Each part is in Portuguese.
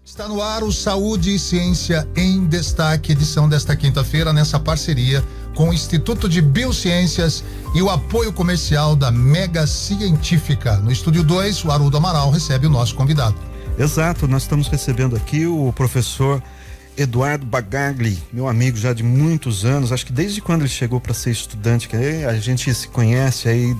Está no ar o Saúde e Ciência em Destaque, edição desta quinta-feira, nessa parceria com o Instituto de Biociências e o apoio comercial da Mega Científica. No Estúdio 2, o Haroldo Amaral recebe o nosso convidado. Exato, nós estamos recebendo aqui o professor Eduardo Bagagli, meu amigo já de muitos anos, acho que desde quando ele chegou para ser estudante, que a gente se conhece aí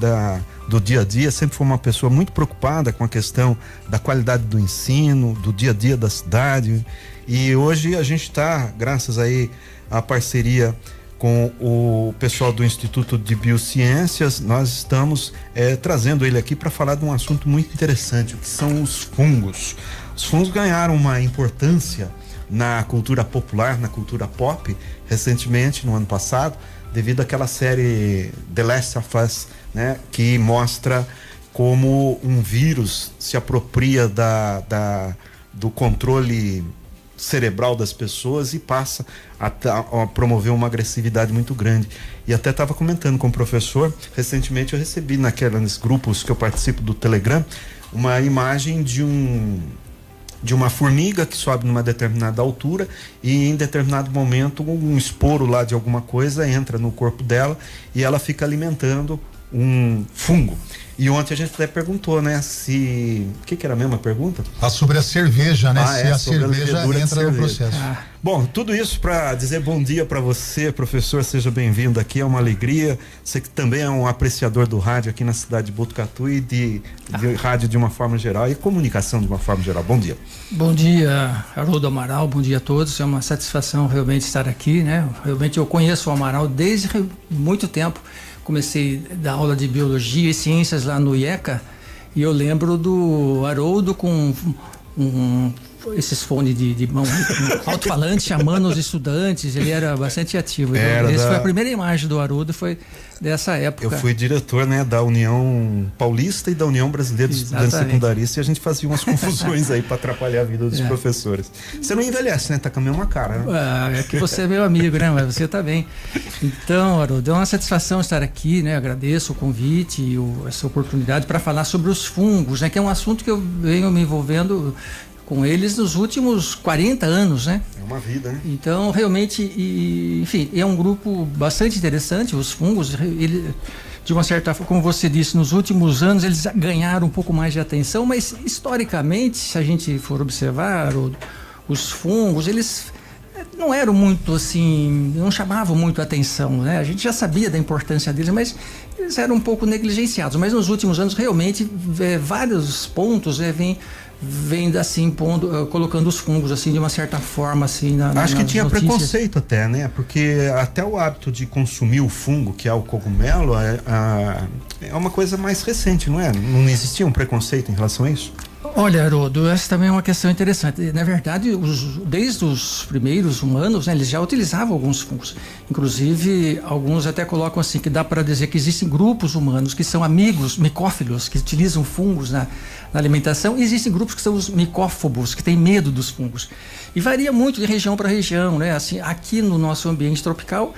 do dia a dia, sempre foi uma pessoa muito preocupada com a questão da qualidade do ensino, do dia a dia da cidade, e hoje a gente está, graças aí à parceria com o pessoal do Instituto de Biociências, nós estamos trazendo ele aqui para falar de um assunto muito interessante, que são os fungos. Os fungos ganharam uma importância na cultura popular, na cultura pop, recentemente, no ano passado, devido àquela série The Last of Us, né, que mostra como um vírus se apropria do controle cerebral das pessoas e passa a promover uma agressividade muito grande. E até estava comentando com o professor, recentemente eu recebi naqueles grupos que eu participo do Telegram, uma imagem de uma formiga que sobe numa determinada altura e em determinado momento um esporo lá de alguma coisa entra no corpo dela e ela fica alimentando um fungo. E ontem a gente até perguntou, né, o que era a mesma pergunta? Sobre a cerveja, né? Se a cerveja entra no processo. Bom, tudo isso para dizer bom dia para você, professor, seja bem-vindo aqui, é uma alegria. Você que também é um apreciador do rádio aqui na cidade de Botucatu e de rádio de uma forma geral e comunicação de uma forma geral. Bom dia. Bom dia, Haroldo Amaral, bom dia a todos. É uma satisfação realmente estar aqui, né? Realmente eu conheço o Amaral desde muito tempo. Comecei a dar aula de biologia e ciências lá no IECA e eu lembro do Haroldo com esses fones de mão, um alto-falante chamando os estudantes, ele era bastante ativo. Essa foi a primeira imagem do Haroldo, foi dessa época. Eu fui diretor, né, da União Paulista e da União Brasileira dos Estudantes Secundaristas e a gente fazia umas confusões aí para atrapalhar a vida dos professores. Você não envelhece, né? Tá com a mesma cara, né? É que você é meu amigo, né? Mas você tá bem. Então, Haroldo, é uma satisfação estar aqui, né? Agradeço o convite e essa oportunidade para falar sobre os fungos, né? Que é um assunto que eu venho me envolvendo com eles nos últimos 40 anos, né? É uma vida, né? Então, realmente, enfim, é um grupo bastante interessante, os fungos, de uma certa forma, como você disse, nos últimos anos eles ganharam um pouco mais de atenção, mas historicamente, se a gente for observar, os fungos, eles não eram muito assim, não chamavam muito a atenção, né? A gente já sabia da importância deles, mas eles eram um pouco negligenciados, mas nos últimos anos, realmente, vários pontos vem assim colocando os fungos assim de uma certa forma assim acho que tinha notícias. Preconceito até, né? Porque até o hábito de consumir o fungo, que é o cogumelo, é uma coisa mais recente, não é? Não existia um preconceito em relação a isso? Olha, Haroldo, essa também é uma questão interessante. Na verdade, desde os primeiros humanos, né, eles já utilizavam alguns fungos. Inclusive, alguns até colocam assim, que dá para dizer que existem grupos humanos que são amigos micófilos, que utilizam fungos na alimentação, e existem grupos que são os micófobos, que têm medo dos fungos. E varia muito de região para região, né? Assim, aqui no nosso ambiente tropical,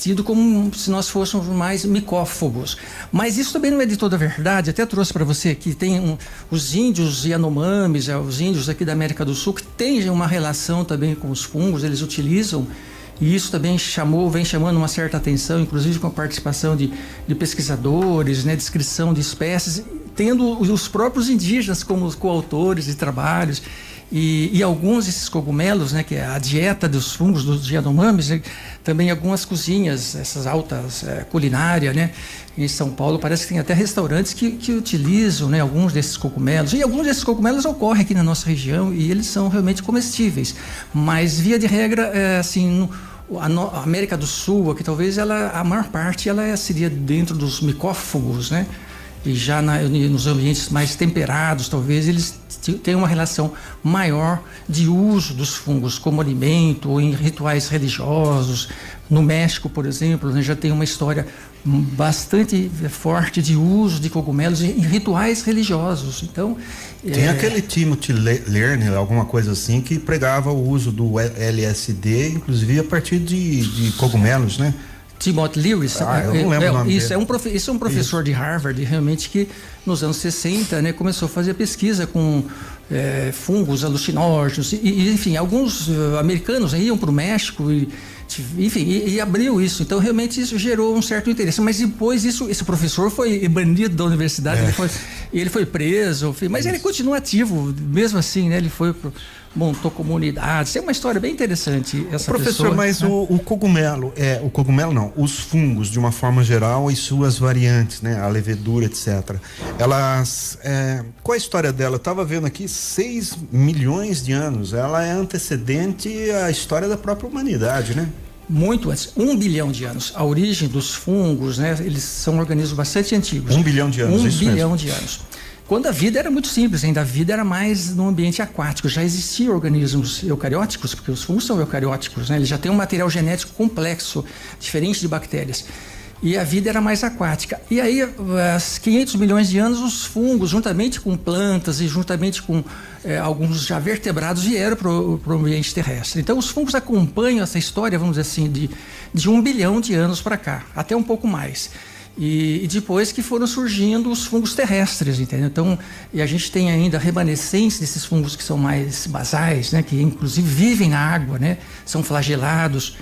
tido como se nós fôssemos mais micófobos. Mas isso também não é de toda a verdade. Até trouxe para você que tem os índios Yanomamis, os índios aqui da América do Sul, que têm uma relação também com os fungos, eles utilizam, e isso também vem chamando uma certa atenção, inclusive com a participação de pesquisadores, né, descrição de espécies, tendo os próprios indígenas como coautores de trabalhos. E alguns desses cogumelos, né, que é a dieta dos fungos, dos Yanomamis, também algumas cozinhas, essas altas culinária, né, em São Paulo parece que tem até restaurantes que utilizam, né, alguns desses cogumelos, e alguns desses cogumelos ocorrem aqui na nossa região e eles são realmente comestíveis, mas via de regra, assim, a América do Sul, aqui talvez a maior parte seria dentro dos micófagos, né? E já nos ambientes mais temperados, talvez eles tenham uma relação maior de uso dos fungos como alimento ou em rituais religiosos. No México, por exemplo, né, já tem uma história bastante forte de uso de cogumelos em rituais religiosos. Então, tem aquele Timothy Lerner, alguma coisa assim, que pregava o uso do LSD, inclusive a partir de cogumelos, né? Timothy Lewis, eu não lembro o nome isso dele. É um professor de Harvard, realmente, que nos anos 60, né, começou a fazer pesquisa com fungos alucinógenos, enfim, alguns americanos iam para o México e abriu isso. Então, realmente, isso gerou um certo interesse. Mas depois, esse professor foi banido da universidade, ele foi preso, mas ele continua ativo, mesmo assim, né? Ele montou comunidades. É uma história bem interessante essa professor, pessoa, mas né? o cogumelo não, os fungos de uma forma geral e suas variantes, né, a levedura, etc. Elas, qual é a história dela? Eu estava vendo aqui 6 milhões de anos. Ela é antecedente à história da própria humanidade, né? Muito antes, 1 bilhão de anos. A origem dos fungos, né? Eles são organismos bastante antigos. 1 bilhão de anos, 1 isso bilhão mesmo. de anos. Quando a vida era muito simples, ainda a vida era mais no ambiente aquático, já existiam organismos eucarióticos, porque os fungos são eucarióticos, né? Eles já têm um material genético complexo, diferente de bactérias. E a vida era mais aquática. E aí, há 500 milhões de anos, os fungos, juntamente com plantas e juntamente com alguns já vertebrados, vieram para o ambiente terrestre. Então, os fungos acompanham essa história, vamos dizer assim, de 1 bilhão de anos para cá, até um pouco mais. E depois que foram surgindo os fungos terrestres, entendeu? Então, e a gente tem ainda remanescentes desses fungos que são mais basais, né? Que inclusive vivem na água, né? São flagelados.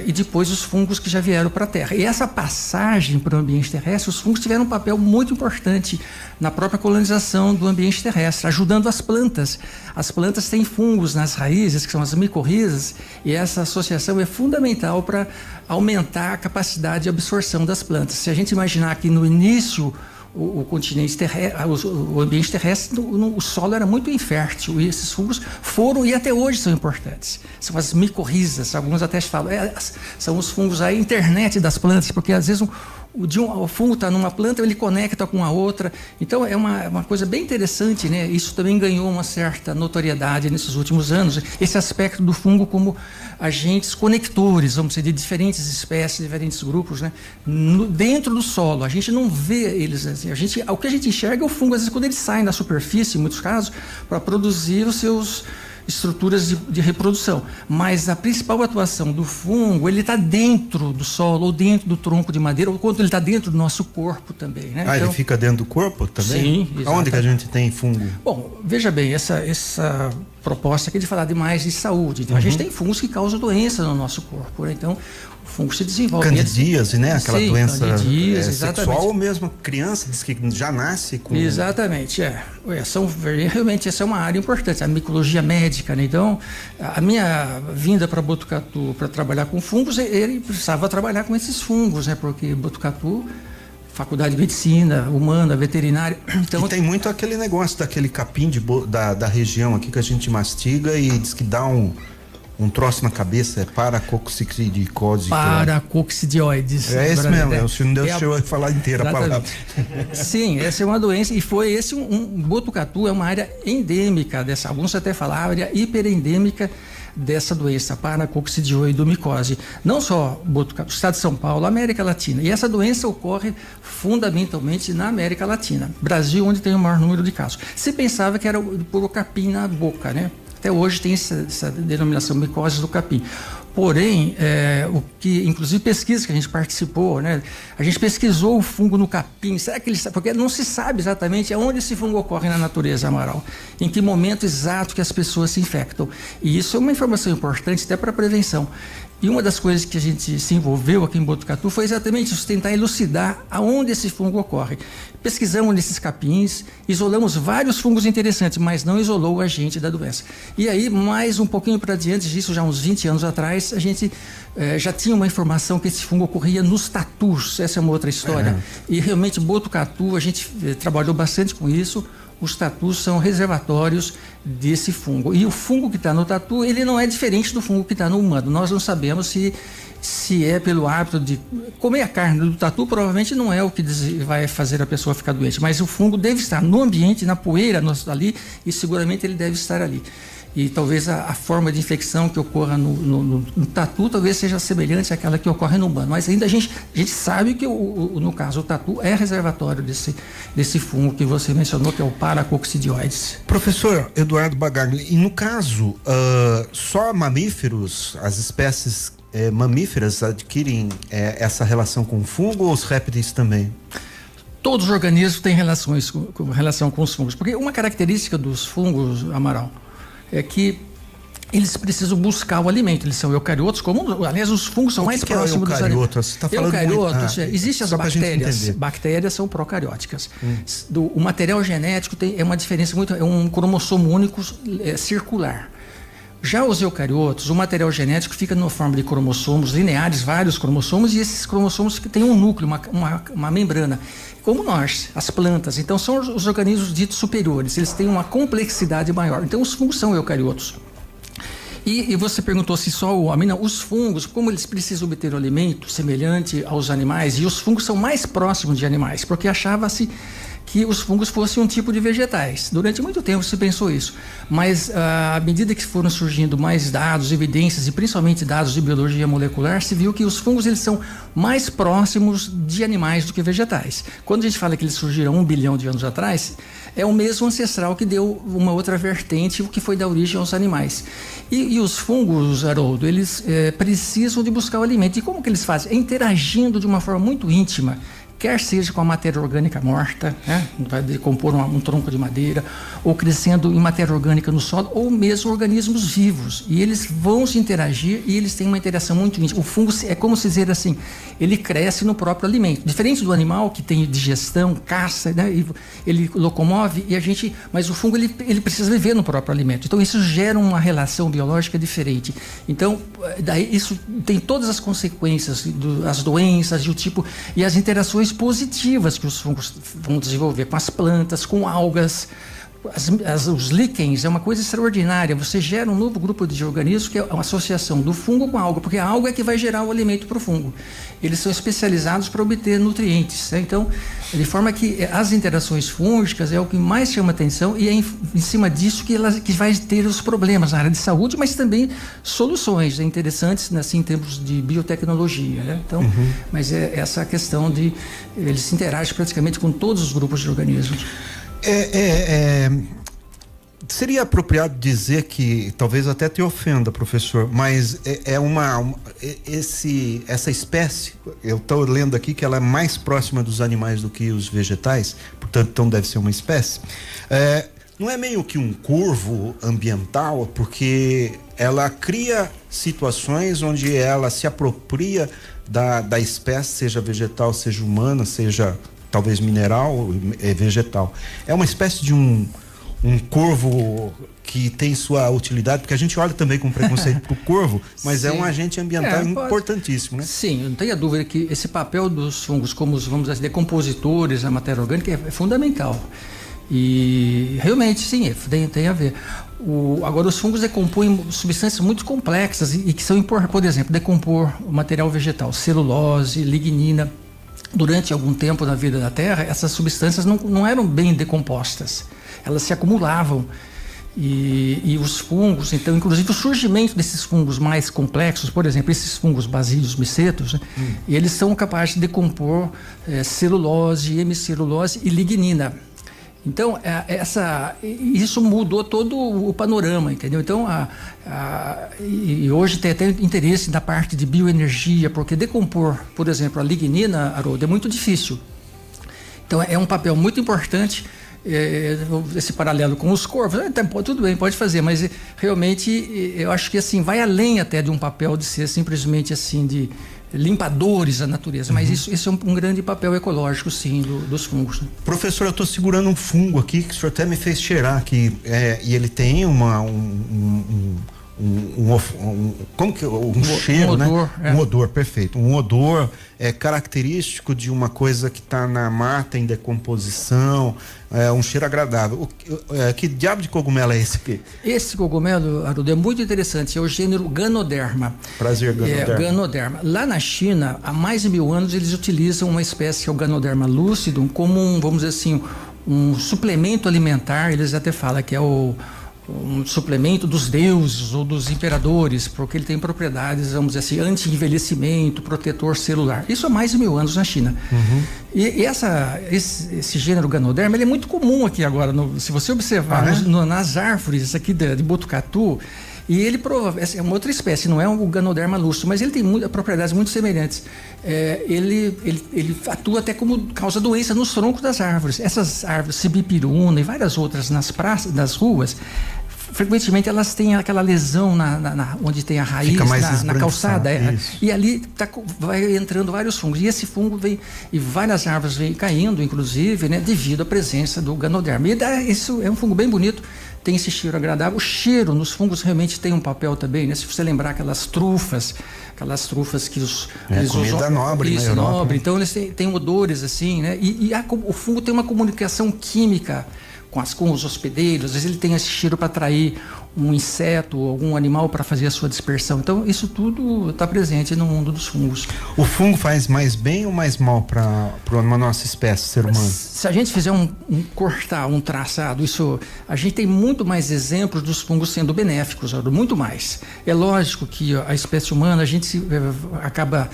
E depois os fungos que já vieram para a Terra. E essa passagem para o ambiente terrestre, os fungos tiveram um papel muito importante na própria colonização do ambiente terrestre, ajudando as plantas. As plantas têm fungos nas raízes, que são as micorrizas, e essa associação é fundamental para aumentar a capacidade de absorção das plantas. Se a gente imaginar que no início o continente terrestre, o ambiente terrestre, o solo era muito infértil, e esses fungos foram e até hoje são importantes. São as micorrizas, alguns até falam, são os fungos a internet das plantas, porque às vezes o fungo está numa planta, ele conecta com a outra. Então é uma coisa bem interessante, né? Isso também ganhou uma certa notoriedade nesses últimos anos, esse aspecto do fungo como agentes conectores, vamos dizer, de diferentes espécies, diferentes grupos, né? Dentro do solo. A gente não vê eles assim. O que a gente enxerga é o fungo, às vezes, quando ele sai na superfície, em muitos casos, para produzir os seus estruturas de reprodução, mas a principal atuação do fungo, ele está dentro do solo ou dentro do tronco de madeira, ou quando ele está dentro do nosso corpo também, né? Então, ele fica dentro do corpo também? Sim, exatamente. Onde que a gente tem fungo? Bom, veja bem, essa proposta aqui de falar de mais de saúde. Então, a gente tem fungos que causam doença no nosso corpo, né? Então, o fungo se desenvolve. Candidíase, né? Aquela doença sexual, ou mesmo criança diz que já nasce com... Exatamente, realmente essa é uma área importante, a micologia médica, né? Então, a minha vinda para Botucatu para trabalhar com fungos, ele precisava trabalhar com esses fungos, né? Porque Botucatu, faculdade de medicina, humana, veterinária. Então, e tem muito aquele negócio daquele capim da região aqui que a gente mastiga e diz que dá um troço na cabeça, é paracoccidioides. Paracoccidioides. É esse mesmo, o senhor não deixou eu falar inteira a palavra. Sim, essa é uma doença, e foi esse Botucatu é uma área endêmica dessa, alguns até falam, área hiperendêmica dessa doença, paracoccidioidomicose. Não só Botucatu, estado de São Paulo, América Latina. E essa doença ocorre fundamentalmente na América Latina. Brasil, onde tem o maior número de casos. Se pensava que era por o capim na boca, né? Até hoje tem essa denominação micose do capim. Porém, o que, inclusive pesquisas que a gente participou, né? A gente pesquisou o fungo no capim. Será que ele sabe? Porque não se sabe exatamente onde esse fungo ocorre na natureza, Amaral. Em que momento exato que as pessoas se infectam. E isso é uma informação importante até para a prevenção. E uma das coisas que a gente se envolveu aqui em Botucatu foi exatamente isso, tentar elucidar aonde esse fungo ocorre. Pesquisamos nesses capins, isolamos vários fungos interessantes, mas não isolou o agente da doença. E aí, mais um pouquinho para diante disso, já uns 20 anos atrás, a gente já tinha uma informação que esse fungo ocorria nos tatus. Essa é uma outra história. E realmente, Botucatu, a gente trabalhou bastante com isso. Os tatus são reservatórios desse fungo. E o fungo que está no tatu, ele não é diferente do fungo que está no humano. Nós não sabemos se é pelo hábito de comer a carne do tatu, provavelmente não é o que vai fazer a pessoa ficar doente. Mas o fungo deve estar no ambiente, na poeira ali, e seguramente ele deve estar ali. E talvez a forma de infecção que ocorra no tatu talvez seja semelhante àquela que ocorre no humano. Mas ainda a gente sabe que, no caso, o tatu é reservatório desse fungo que você mencionou, que é o paracoccidioides. Professor Eduardo Bagagli, e no caso, só mamíferos, as espécies mamíferas adquirem essa relação com o fungo ou os répteis também? Todos os organismos têm relação com os fungos, porque uma característica dos fungos, Amaral, é que eles precisam buscar o alimento. Eles são eucariotos, aliás, os fungos são mais próximos dos eucariotos? Você tá falando eucariotos, existem as bactérias. Bactérias são procarióticas. O material genético é uma diferença muito, é um cromossomo único circular. Já os eucariotos, o material genético fica na forma de cromossomos lineares, vários cromossomos, e esses cromossomos que têm um núcleo, uma membrana, como nós, as plantas. Então, são os organismos ditos superiores, eles têm uma complexidade maior. Então, os fungos são eucariotos. E você perguntou se só o homem. Não, os fungos, como eles precisam obter o alimento semelhante aos animais, e os fungos são mais próximos de animais, porque achava-se que os fungos fossem um tipo de vegetais. Durante muito tempo se pensou isso, mas à medida que foram surgindo mais dados, evidências e principalmente dados de biologia molecular, se viu que os fungos eles são mais próximos de animais do que vegetais. Quando a gente fala que eles surgiram 1 bilhão de anos atrás, é o mesmo ancestral que deu uma outra vertente, o que foi dar origem aos animais. E os fungos, Haroldo, eles precisam de buscar o alimento. E como que eles fazem? Interagindo de uma forma muito íntima, quer seja com a matéria orgânica morta, né? Vai decompor um tronco de madeira, ou crescendo em matéria orgânica no solo, ou mesmo organismos vivos. E eles vão se interagir e eles têm uma interação muito íntima. O fungo é como se dizer assim, ele cresce no próprio alimento. Diferente do animal que tem digestão, caça, né? E ele locomove, mas o fungo ele precisa viver no próprio alimento. Então isso gera uma relação biológica diferente. Então, daí isso tem todas as consequências, as doenças e o tipo, e as interações positivas que os fungos vão desenvolver com as plantas, com algas. Os líquens é uma coisa extraordinária. Você gera um novo grupo de organismos que é uma associação do fungo com a alga, porque a alga é que vai gerar o alimento para o fungo. Eles são especializados para obter nutrientes, né? Então, de forma que as interações fúngicas é o que mais chama atenção, e é em cima disso que vai ter os problemas na área de saúde, mas também soluções interessantes, assim, em termos de biotecnologia, né? Então, mas é essa questão de eles interagem praticamente com todos os grupos de organismos. Seria apropriado dizer que, talvez até te ofenda, professor, mas essa espécie, eu estou lendo aqui que ela é mais próxima dos animais do que os vegetais, portanto, então deve ser uma espécie. Não é meio que um curvo ambiental, porque ela cria situações onde ela se apropria da espécie, seja vegetal, seja humana, seja talvez mineral, vegetal. É uma espécie de um corvo que tem sua utilidade, porque a gente olha também com preconceito para o corvo, mas sim, é um agente ambiental importantíssimo, né? Sim, não tenha dúvida que esse papel dos fungos como os, vamos dizer, decompositores da matéria orgânica é fundamental. E realmente, sim, tem a ver. Agora, os fungos decompõem substâncias muito complexas e que são importantes. Por exemplo, decompor o material vegetal, celulose, lignina. Durante algum tempo na vida da Terra, essas substâncias não eram bem decompostas, elas se acumulavam, e os fungos, então, inclusive o surgimento desses fungos mais complexos, por exemplo, esses fungos basíleos micetos, né, eles são capazes de decompor celulose, hemicelulose e lignina. Então, isso mudou todo o panorama, entendeu? Então, e hoje tem até interesse da parte de bioenergia, porque decompor, por exemplo, a lignina, Haroldo, é muito difícil. Então, é um papel muito importante, esse paralelo com os corvos. Tudo bem, pode fazer, mas realmente eu acho que assim, vai além até de um papel de ser simplesmente assim, de limpadores da natureza, mas isso é um grande papel ecológico, sim, dos fungos, né? Professor, eu estou segurando um fungo aqui que o senhor até me fez cheirar aqui, e ele tem como que cheiro, odor, né? Um odor, perfeito. Um odor característico de uma coisa que está na mata em decomposição, um cheiro agradável. Que diabo de cogumelo é esse aqui? Esse cogumelo, Haroldo, é muito interessante, é o gênero Ganoderma. Prazer, Ganoderma. Ganoderma. Lá na China, há mais de 1000 anos, eles utilizam uma espécie que é o Ganoderma lucidum como vamos dizer assim, um suplemento alimentar. Eles até falam que é um suplemento dos deuses ou dos imperadores, porque ele tem propriedades, vamos dizer assim, anti-envelhecimento, protetor celular. Isso há mais de 1000 anos na China. E esse gênero Ganoderma, ele é muito comum aqui agora. Se você observar nas árvores aqui de Botucatu, E ele essa é uma outra espécie, não é um Ganoderma lustro, mas ele tem propriedades muito semelhantes. Ele atua até como causa doença nos troncos das árvores. Essas árvores, cibipiruna e várias outras nas ruas, frequentemente elas têm aquela lesão onde tem a raiz, na calçada. E ali vai entrando vários fungos. E esse fungo vem, e várias árvores vêm caindo, inclusive, né, devido à presença do Ganoderma. E isso é um fungo bem bonito, tem esse cheiro agradável. O cheiro nos fungos realmente tem um papel também, né? Se você lembrar aquelas trufas que eles comida usam. Nobre, isso, na Europa, nobre. né? Então eles têm odores assim, né? O fungo tem uma comunicação química com os hospedeiros. Às vezes ele tem esse cheiro para atrair um inseto ou algum animal para fazer a sua dispersão. Então isso tudo está presente no mundo dos fungos. O fungo faz mais bem ou mais mal para a nossa espécie, ser humano? Se a gente fizer um traçado, a gente tem muito mais exemplos dos fungos sendo benéficos, muito mais. É lógico que a espécie humana, a gente acaba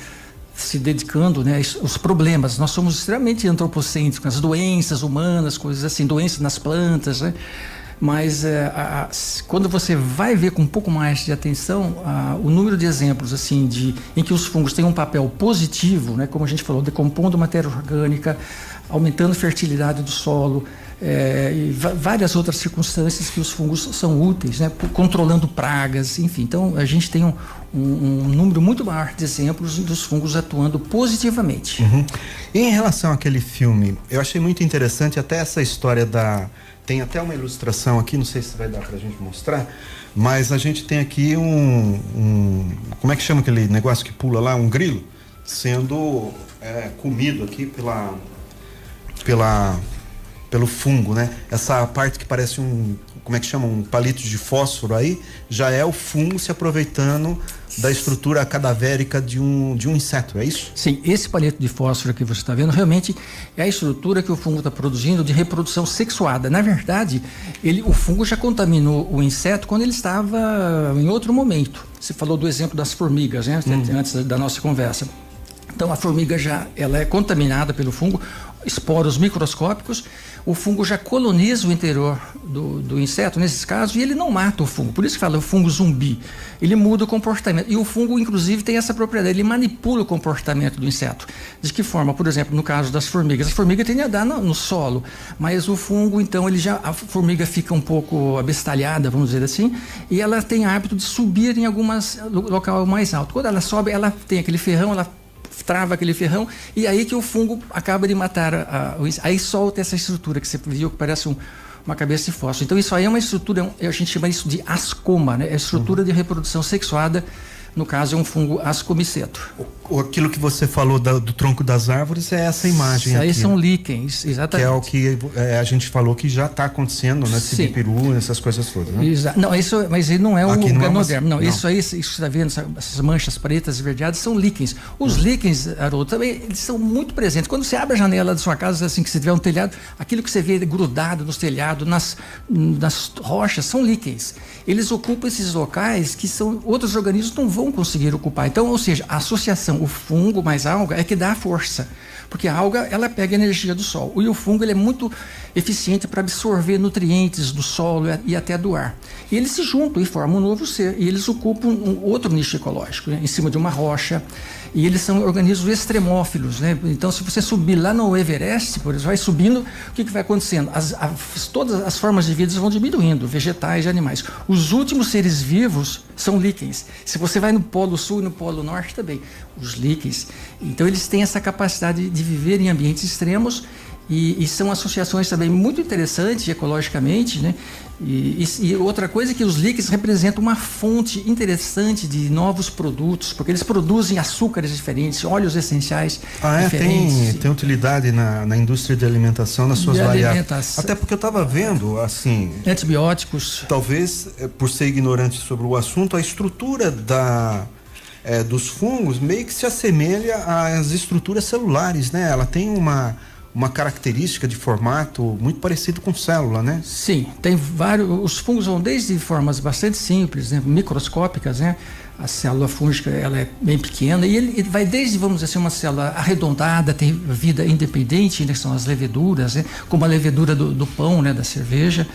se dedicando, né, aos problemas. Nós somos extremamente antropocêntricos, as doenças humanas, coisas assim, doenças nas plantas, né? Mas quando você vai ver com um pouco mais de atenção o número de exemplos assim em que os fungos têm um papel positivo, né, como a gente falou, decompondo matéria orgânica, aumentando a fertilidade do solo, e várias outras circunstâncias que os fungos são úteis, né, controlando pragas, enfim. Então a gente tem um número muito maior de exemplos dos fungos atuando positivamente. Uhum. E em relação àquele filme, eu achei muito interessante até essa história tem até uma ilustração aqui, não sei se vai dar pra gente mostrar, mas a gente tem aqui como é que chama aquele negócio que pula lá? Um grilo sendo comido aqui pelo fungo, né? Essa parte que parece como é que chama? Um palito de fósforo aí, já é o fungo se aproveitando da estrutura cadavérica de um inseto, é isso? Sim, esse palito de fósforo que você está vendo realmente é a estrutura que o fungo está produzindo de reprodução sexuada. Na verdade, o fungo já contaminou o inseto quando ele estava em outro momento. Você falou do exemplo das formigas, né? Antes da nossa conversa. Então a formiga ela é contaminada pelo fungo, esporos microscópicos, o fungo já coloniza o interior do inseto, nesses casos, e ele não mata o fungo. Por isso que fala o fungo zumbi. Ele muda o comportamento. E o fungo, inclusive, tem essa propriedade, ele manipula o comportamento do inseto. De que forma? Por exemplo, no caso das formigas. A formiga tende a andar no solo, mas o fungo, então, a formiga fica um pouco abestalhada, vamos dizer assim, e ela tem hábito de subir em algumas local mais alto. Quando ela sobe, ela tem aquele ferrão, ela trava aquele ferrão, e aí que o fungo acaba de matar aí solta essa estrutura que você viu que parece uma cabeça de fósforo. Então isso aí é uma estrutura, a gente chama isso de ascoma, né? É estrutura de reprodução sexuada. No caso é um fungo ascomiceto. Aquilo que você falou do tronco das árvores é essa imagem aqui. Aí são líquens, exatamente. Que é o que a gente falou que já está acontecendo, né? Cibiperu, essas coisas todas, né? Não, mas ele não é aqui o Ganoderma. Não, isso aí, isso que você está vendo, essas manchas pretas e esverdeadas, são líquens. Os líquens, Haroldo, também eles são muito presentes. Quando você abre a janela da sua casa, assim que você tiver um telhado, aquilo que você vê grudado nos telhados, nas rochas, são líquens. Eles ocupam esses locais que outros organismos não vão conseguir ocupar. Então, ou seja, a associação, o fungo mais a alga é que dá a força. Porque a alga, ela pega a energia do sol. E o fungo, ele é muito eficiente para absorver nutrientes do solo e até do ar. E eles se juntam e formam um novo ser. E eles ocupam um outro nicho ecológico, né, em cima de uma rocha. E eles são organismos extremófilos, né? Então, se você subir lá no Everest, por exemplo, vai subindo, o que vai acontecendo? Todas as formas de vida vão diminuindo, vegetais e animais. Os últimos seres vivos são líquens. Se você vai no Polo Sul e no Polo Norte também, os líquens. Então, eles têm essa capacidade de viver em ambientes extremos e são associações também muito interessantes ecologicamente, né? E outra coisa é que os líquens representam uma fonte interessante de novos produtos, porque eles produzem açúcares diferentes, óleos essenciais diferentes. Tem utilidade na indústria de alimentação, nas suas variáveis. Até porque eu estava vendo, assim... Antibióticos. Talvez, por ser ignorante sobre o assunto, a estrutura dos fungos meio que se assemelha às estruturas celulares, né? Ela tem uma característica de formato muito parecido com célula, né? Sim, tem vários. Os fungos vão desde formas bastante simples, né, microscópicas, né? A célula fúngica, ela é bem pequena e ele vai desde, vamos dizer assim, uma célula arredondada, tem vida independente, né, que são as leveduras, né, como a levedura do pão, né, da cerveja.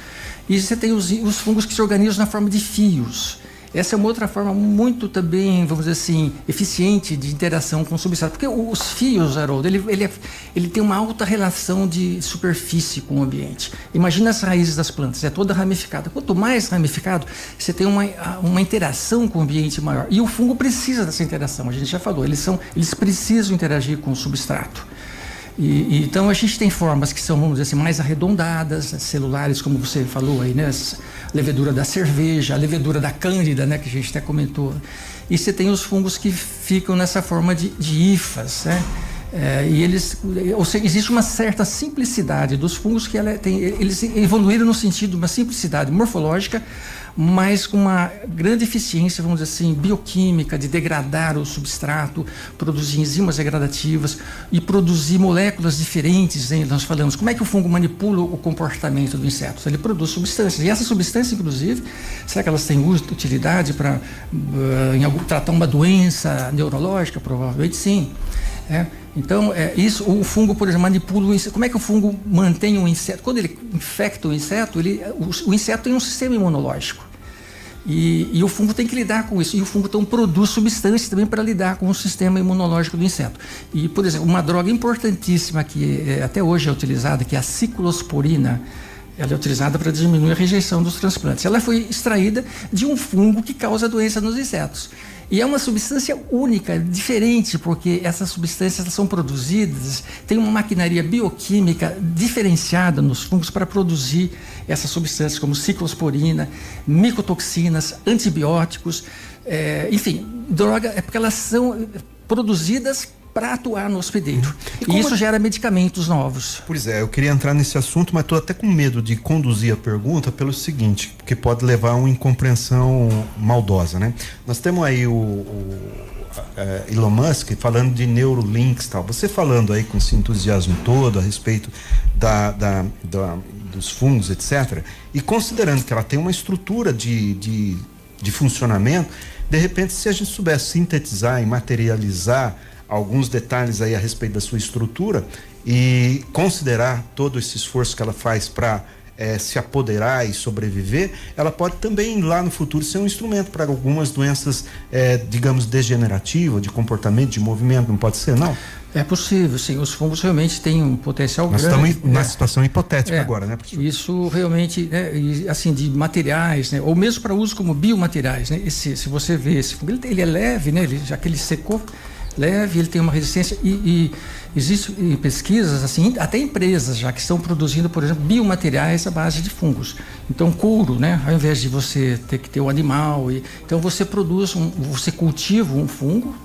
E você tem os fungos que se organizam na forma de fios. Essa é uma outra forma muito também, vamos dizer assim, eficiente de interação com o substrato. Porque os fios, Haroldo, ele tem uma alta relação de superfície com o ambiente. Imagina as raízes das plantas, é toda ramificada. Quanto mais ramificado, você tem uma interação com o ambiente maior. E o fungo precisa dessa interação, a gente já falou, eles precisam interagir com o substrato. Então a gente tem formas que são, vamos dizer assim, mais arredondadas, celulares, como você falou aí, né? A levedura da cerveja, a levedura da cândida, né? Que a gente até comentou. E você tem os fungos que ficam nessa forma de hifas, né? Ou seja, existe uma certa simplicidade dos fungos que eles evoluíram no sentido de uma simplicidade morfológica, mas com uma grande eficiência, vamos dizer assim, bioquímica, de degradar o substrato, produzir enzimas degradativas e produzir moléculas diferentes, né? Nós falamos, como é que o fungo manipula o comportamento do inseto? Ele produz substâncias, e essas substâncias, inclusive, será que elas têm utilidade para tratar uma doença neurológica? Provavelmente sim. Então, o fungo, por exemplo, manipula o inseto. Como é que o fungo mantém um inseto? Quando ele infecta o inseto, o inseto tem um sistema imunológico. E o fungo tem que lidar com isso. E o fungo, então, produz substâncias também para lidar com o sistema imunológico do inseto. E, por exemplo, uma droga importantíssima que até hoje é utilizada, que é a ciclosporina, ela é utilizada para diminuir a rejeição dos transplantes. Ela foi extraída de um fungo que causa doença nos insetos. E é uma substância única, diferente, porque essas substâncias são produzidas, tem uma maquinaria bioquímica diferenciada nos fungos para produzir essas substâncias, como ciclosporina, micotoxinas, antibióticos, enfim, droga, é porque elas são produzidas para atuar no hospedeiro. E isso gera medicamentos novos. Pois é, eu queria entrar nesse assunto, mas estou até com medo de conduzir a pergunta pelo seguinte, porque pode levar a uma incompreensão maldosa, né? Nós temos aí o Elon Musk falando de Neurolinks e tal. Você falando aí com esse entusiasmo todo a respeito dos fungos, etc. E considerando que ela tem uma estrutura de funcionamento, de repente, se a gente soubesse sintetizar e materializar alguns detalhes aí a respeito da sua estrutura e considerar todo esse esforço que ela faz para se apoderar e sobreviver, ela pode também lá no futuro ser um instrumento para algumas doenças, digamos, degenerativas, de comportamento, de movimento, não pode ser, não? É possível, sim. Os fungos realmente têm um potencial grande. Nós estamos na situação hipotética agora, né, professor? Isso realmente, né, assim, de materiais, né, ou mesmo para uso como biomateriais, né? Se você vê esse fungo, ele é leve, né? Já que ele secou, leve, ele tem uma resistência e existem pesquisas, assim, até empresas já que estão produzindo, por exemplo, biomateriais à base de fungos. Então, couro, né? Ao invés de você ter que ter um animal, então você você cultiva um fungo,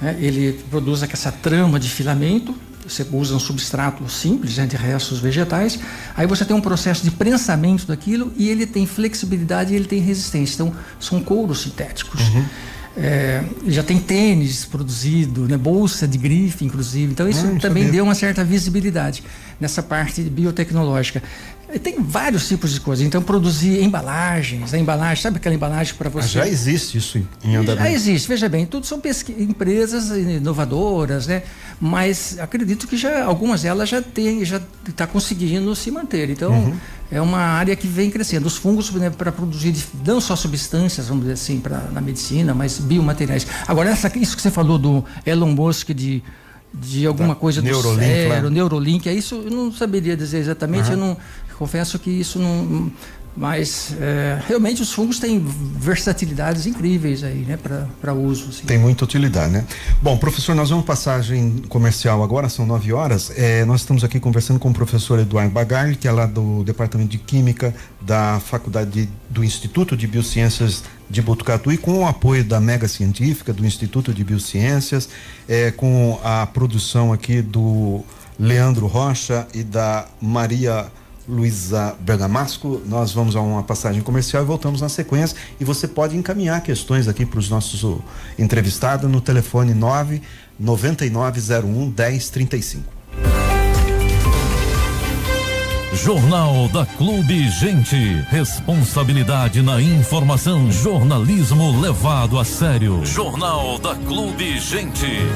né? Ele produz essa trama de filamento, você usa um substrato simples, né, de restos vegetais, aí você tem um processo de prensamento daquilo e ele tem flexibilidade e ele tem resistência. Então, são couros sintéticos. Uhum. Já tem tênis produzido, né, bolsa de grife, inclusive. Então, isso também deu uma certa visibilidade nessa parte biotecnológica. Tem vários tipos de coisas. Então, produzir embalagens, sabe aquela embalagem para você? Já existe isso em andamento? Já existe, veja bem, tudo são empresas inovadoras, né? Mas acredito que algumas delas já está conseguindo se manter. Então, é uma área que vem crescendo. Os fungos, né, para produzir não só substâncias, vamos dizer assim, na medicina, mas biomateriais. Agora, isso que você falou do Elon Musk de alguma coisa do cérebro, Neurolink, isso eu não saberia dizer exatamente, eu confesso que isso não... Mas realmente os fungos têm versatilidades incríveis aí, né, para uso. Assim. Tem muita utilidade, né? Bom, professor, nós vamos passagem comercial agora, são 9h. Nós estamos aqui conversando com o professor Eduardo Bagarli, que é lá do Departamento de Química da Faculdade do Instituto de Biociências de Botucatu, e com o apoio da Mega Científica, do Instituto de Biociências, com a produção aqui do Leandro Rocha e da Maria Luísa Bergamasco. Nós vamos a uma passagem comercial e voltamos na sequência, e você pode encaminhar questões aqui para os nossos entrevistados no telefone 99901-1035. Jornal da Clube Gente. Responsabilidade na informação. Jornalismo levado a sério. Jornal da Clube Gente.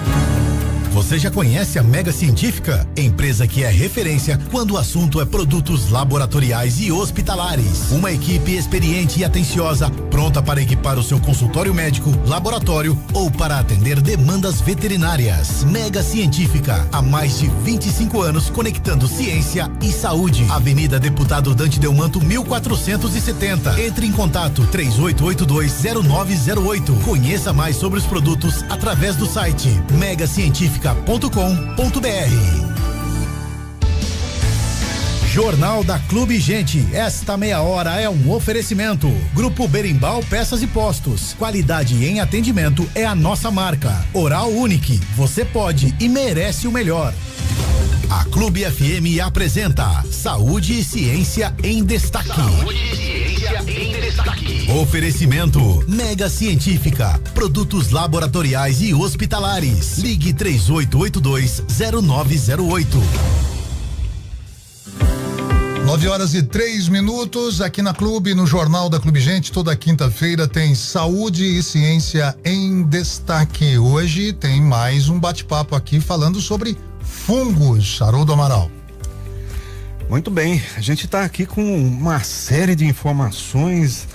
Você já conhece a Mega Científica? Empresa que é referência quando o assunto é produtos laboratoriais e hospitalares. Uma equipe experiente e atenciosa, pronta para equipar o seu consultório médico, laboratório ou para atender demandas veterinárias. Mega Científica, há mais de 25 anos conectando ciência e saúde. Avenida Deputado Dante Delmanto, 1470. Entre em contato 38820908. Conheça mais sobre os produtos através do site megacientifica.com.br. Jornal da Clube Gente. Esta meia hora é um oferecimento. Grupo Berimbau Peças e Postos. Qualidade em atendimento é a nossa marca. Oral Unique. Você pode e merece o melhor. A Clube FM apresenta Saúde e Ciência em Destaque. Saúde e Ciência em Destaque. Oferecimento Mega Científica, produtos laboratoriais e hospitalares. Ligue 38820908. 9h03 aqui na Clube, no Jornal da Clube Gente. Toda quinta-feira tem Saúde e Ciência em Destaque. Hoje tem mais um bate-papo aqui falando sobre fungos. Haroldo Amaral. Muito bem, a gente está aqui com uma série de informações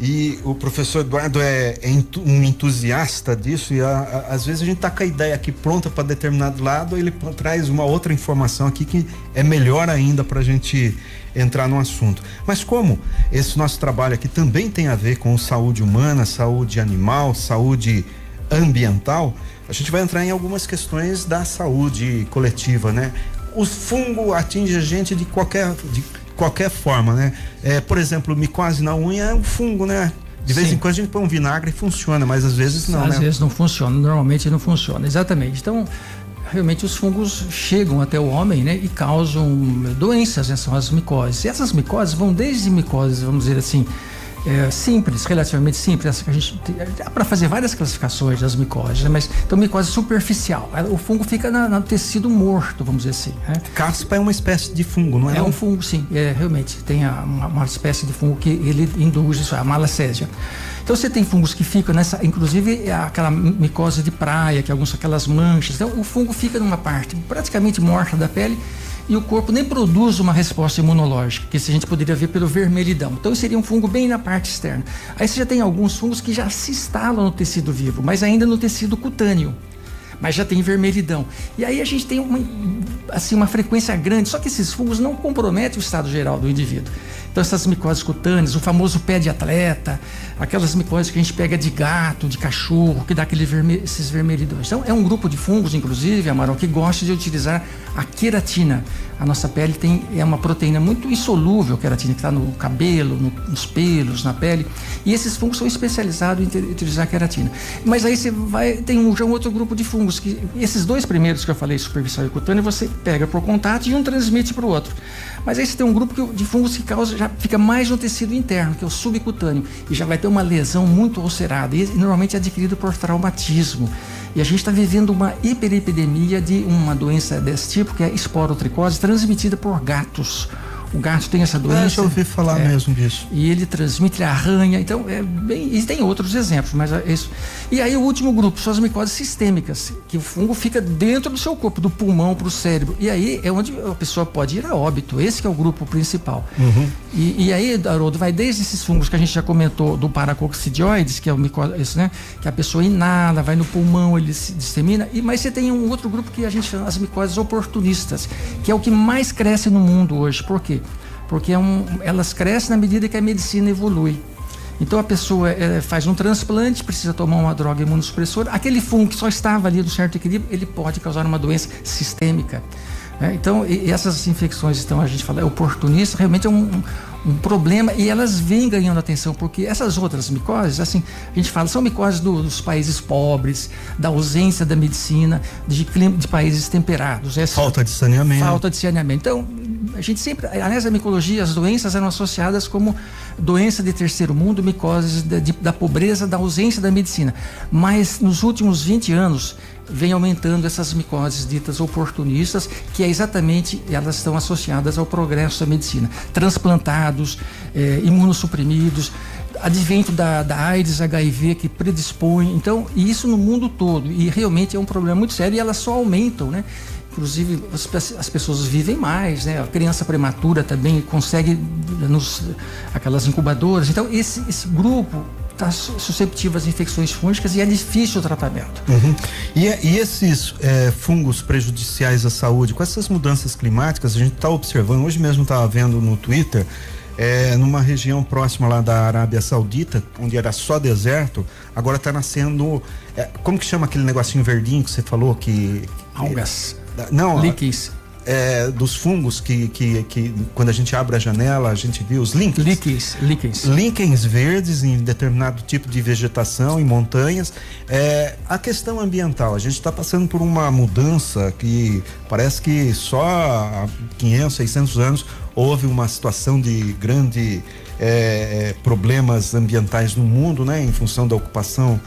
e o professor Eduardo é um entusiasta disso e às vezes a gente está com a ideia aqui pronta para determinado lado, ele traz uma outra informação aqui que é melhor ainda para a gente entrar no assunto. Mas como esse nosso trabalho aqui também tem a ver com saúde humana, saúde animal, saúde ambiental, a gente vai entrar em algumas questões da saúde coletiva, né? O fungo atinge a gente de qualquer forma, né? Por exemplo, micose na unha é um fungo, né? De vez em quando a gente põe um vinagre e funciona, mas às vezes não, né? Às vezes não funciona, normalmente não funciona, exatamente. Então, realmente os fungos chegam até o homem, né? E causam doenças, né? São as micoses. E essas micoses vão desde micoses, vamos dizer assim, simples, relativamente simples. A gente dá para fazer várias classificações das micoses, né? Mas então micose superficial, o fungo fica no tecido morto, vamos dizer assim, né? Caspa é uma espécie de fungo, não é? É um fungo, sim, realmente tem uma espécie de fungo que ele induz isso, a malacésia. Então você tem fungos que ficam nessa, inclusive aquela micose de praia, que aquelas manchas. Então o fungo fica numa parte praticamente morta da pele e o corpo nem produz uma resposta imunológica, que a gente poderia ver pelo vermelhidão. Então seria um fungo bem na parte externa. Aí você já tem alguns fungos que já se instalam no tecido vivo, mas ainda no tecido cutâneo, mas já tem vermelhidão. E aí a gente tem uma frequência grande, só que esses fungos não comprometem o estado geral do indivíduo. Então essas micoses cutâneas, o famoso pé de atleta, aquelas micoses que a gente pega de gato, de cachorro, que dá esses vermelhidões. Então é um grupo de fungos, inclusive, Amaral, que gosta de utilizar a queratina. A nossa pele é uma proteína muito insolúvel, queratina, que está no cabelo, nos pelos, na pele. E esses fungos são especializados em utilizar a queratina. Mas aí tem já um outro grupo de fungos, que esses dois primeiros que eu falei, superficial e cutâneo, você pega por contato e um transmite para o outro. Mas aí você tem um grupo de fungos que já fica mais no tecido interno, que é o subcutâneo, e já vai ter uma lesão muito ulcerada, e normalmente é adquirido por traumatismo. E a gente está vivendo uma hiperepidemia de uma doença desse tipo, que é a esporotricose, transmitida por gatos. O gato tem essa doença. Eu já ouvi falar mesmo disso. E ele transmite, ele arranha. Então, e tem outros exemplos, mas é isso. E aí o último grupo são as micoses sistêmicas, que o fungo fica dentro do seu corpo, do pulmão para o cérebro. E aí é onde a pessoa pode ir a óbito. Esse que é o grupo principal. Uhum. E aí, Haroldo, vai desde esses fungos que a gente já comentou, do paracoccidioides, que é o micose, né? Que a pessoa inala, vai no pulmão, ele se dissemina. Mas você tem um outro grupo que a gente chama as micoses oportunistas, que é o que mais cresce no mundo hoje. Por quê? Porque elas crescem na medida que a medicina evolui. Então a pessoa faz um transplante, precisa tomar uma droga imunossupressora. Aquele fungo que só estava ali no certo equilíbrio, ele pode causar uma doença sistêmica. Então, essas infecções, então, a gente fala, oportunista, realmente é um problema, e elas vêm ganhando atenção, porque essas outras micoses, assim, a gente fala, são micoses dos países pobres, da ausência da medicina, de países temperados. Falta de saneamento. Falta de saneamento. Então, a gente sempre, aliás, a micologia, as doenças eram associadas como doença de terceiro mundo, micoses da pobreza, da ausência da medicina. Mas nos últimos 20 anos, vem aumentando essas micoses ditas oportunistas, que exatamente, elas estão associadas ao progresso da medicina. Transplantados, imunossuprimidos, advento da AIDS, HIV, que predispõe, então, e isso no mundo todo, e realmente é um problema muito sério, e elas só aumentam, né? Inclusive, as pessoas vivem mais, né? A criança prematura também consegue aquelas incubadoras. Então, esse grupo está susceptível às infecções fúngicas e é difícil o tratamento. E esses fungos prejudiciais à saúde, com essas mudanças climáticas, a gente está observando, hoje mesmo estava vendo no Twitter, numa região próxima lá da Arábia Saudita, onde era só deserto, agora está nascendo, como que chama aquele negocinho verdinho que você falou que... Algas. Não, líquens. Dos fungos que quando a gente abre a janela, a gente vê os líquens. Líquens verdes em determinado tipo de vegetação, em montanhas. A questão ambiental, a gente está passando por uma mudança que parece que só há 500, 600 anos houve uma situação de grande problemas ambientais no mundo, né, em função da ocupação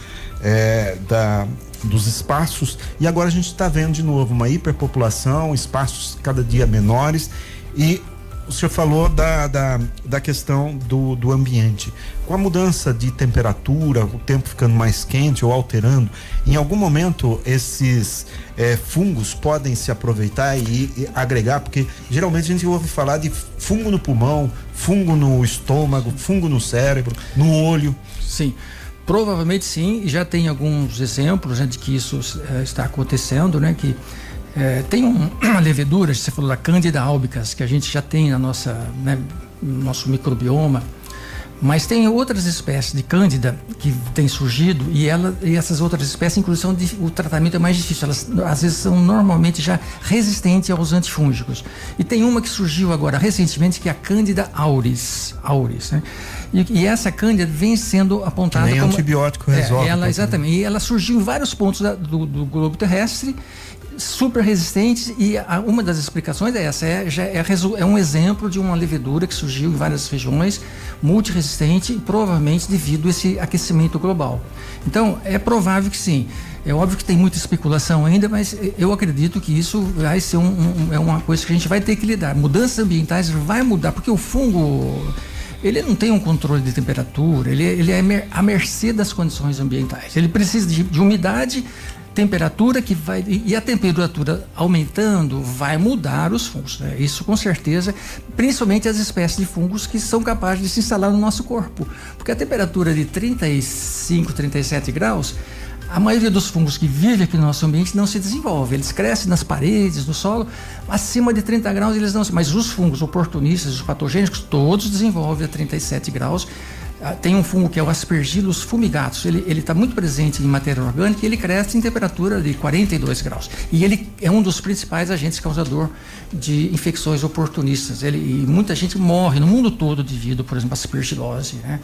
dos espaços, e agora a gente está vendo de novo uma hiperpopulação, espaços cada dia menores, e o senhor falou da questão do ambiente. Com a mudança de temperatura, o tempo ficando mais quente ou alterando, em algum momento esses fungos podem se aproveitar e agregar, porque geralmente a gente ouve falar de fungo no pulmão, fungo no estômago, fungo no cérebro, no olho. Sim. Provavelmente sim, e já tem alguns exemplos, né, de que isso está acontecendo, né, que tem uma levedura, você falou da Candida albicans, que a gente já tem na nossa, né, no nosso microbioma, mas tem outras espécies de Cândida que têm surgido e essas outras espécies, inclusive, o tratamento é mais difícil, elas às vezes são normalmente já resistentes aos antifúngicos. E tem uma que surgiu agora recentemente, que é a Candida auris, né? E essa Cândida vem sendo apontada como antibiótico resolve. Exatamente. E ela surgiu em vários pontos do globo terrestre, super resistentes, e uma das explicações é essa, é um exemplo de uma levedura que surgiu em várias regiões, multiresistente, provavelmente devido a esse aquecimento global. Então, é provável que sim. É óbvio que tem muita especulação ainda, mas eu acredito que isso vai ser uma coisa que a gente vai ter que lidar. Mudanças ambientais vai mudar, porque o fungo... ele não tem um controle de temperatura, ele é à mercê das condições ambientais. Ele precisa de umidade, temperatura, e a temperatura aumentando vai mudar os fungos, né? Isso com certeza, principalmente as espécies de fungos que são capazes de se instalar no nosso corpo. Porque a temperatura de 35, 37 graus, a maioria dos fungos que vivem aqui no nosso ambiente não se desenvolve. Eles crescem nas paredes, no solo, acima de 30 graus eles não... Mas os fungos oportunistas, os patogênicos, todos desenvolvem a 37 graus. Tem um fungo que é o Aspergillus fumigatus, ele está muito presente em matéria orgânica e ele cresce em temperatura de 42 graus. E ele é um dos principais agentes causador de infecções oportunistas. E muita gente morre no mundo todo devido, por exemplo, à aspergilose, né?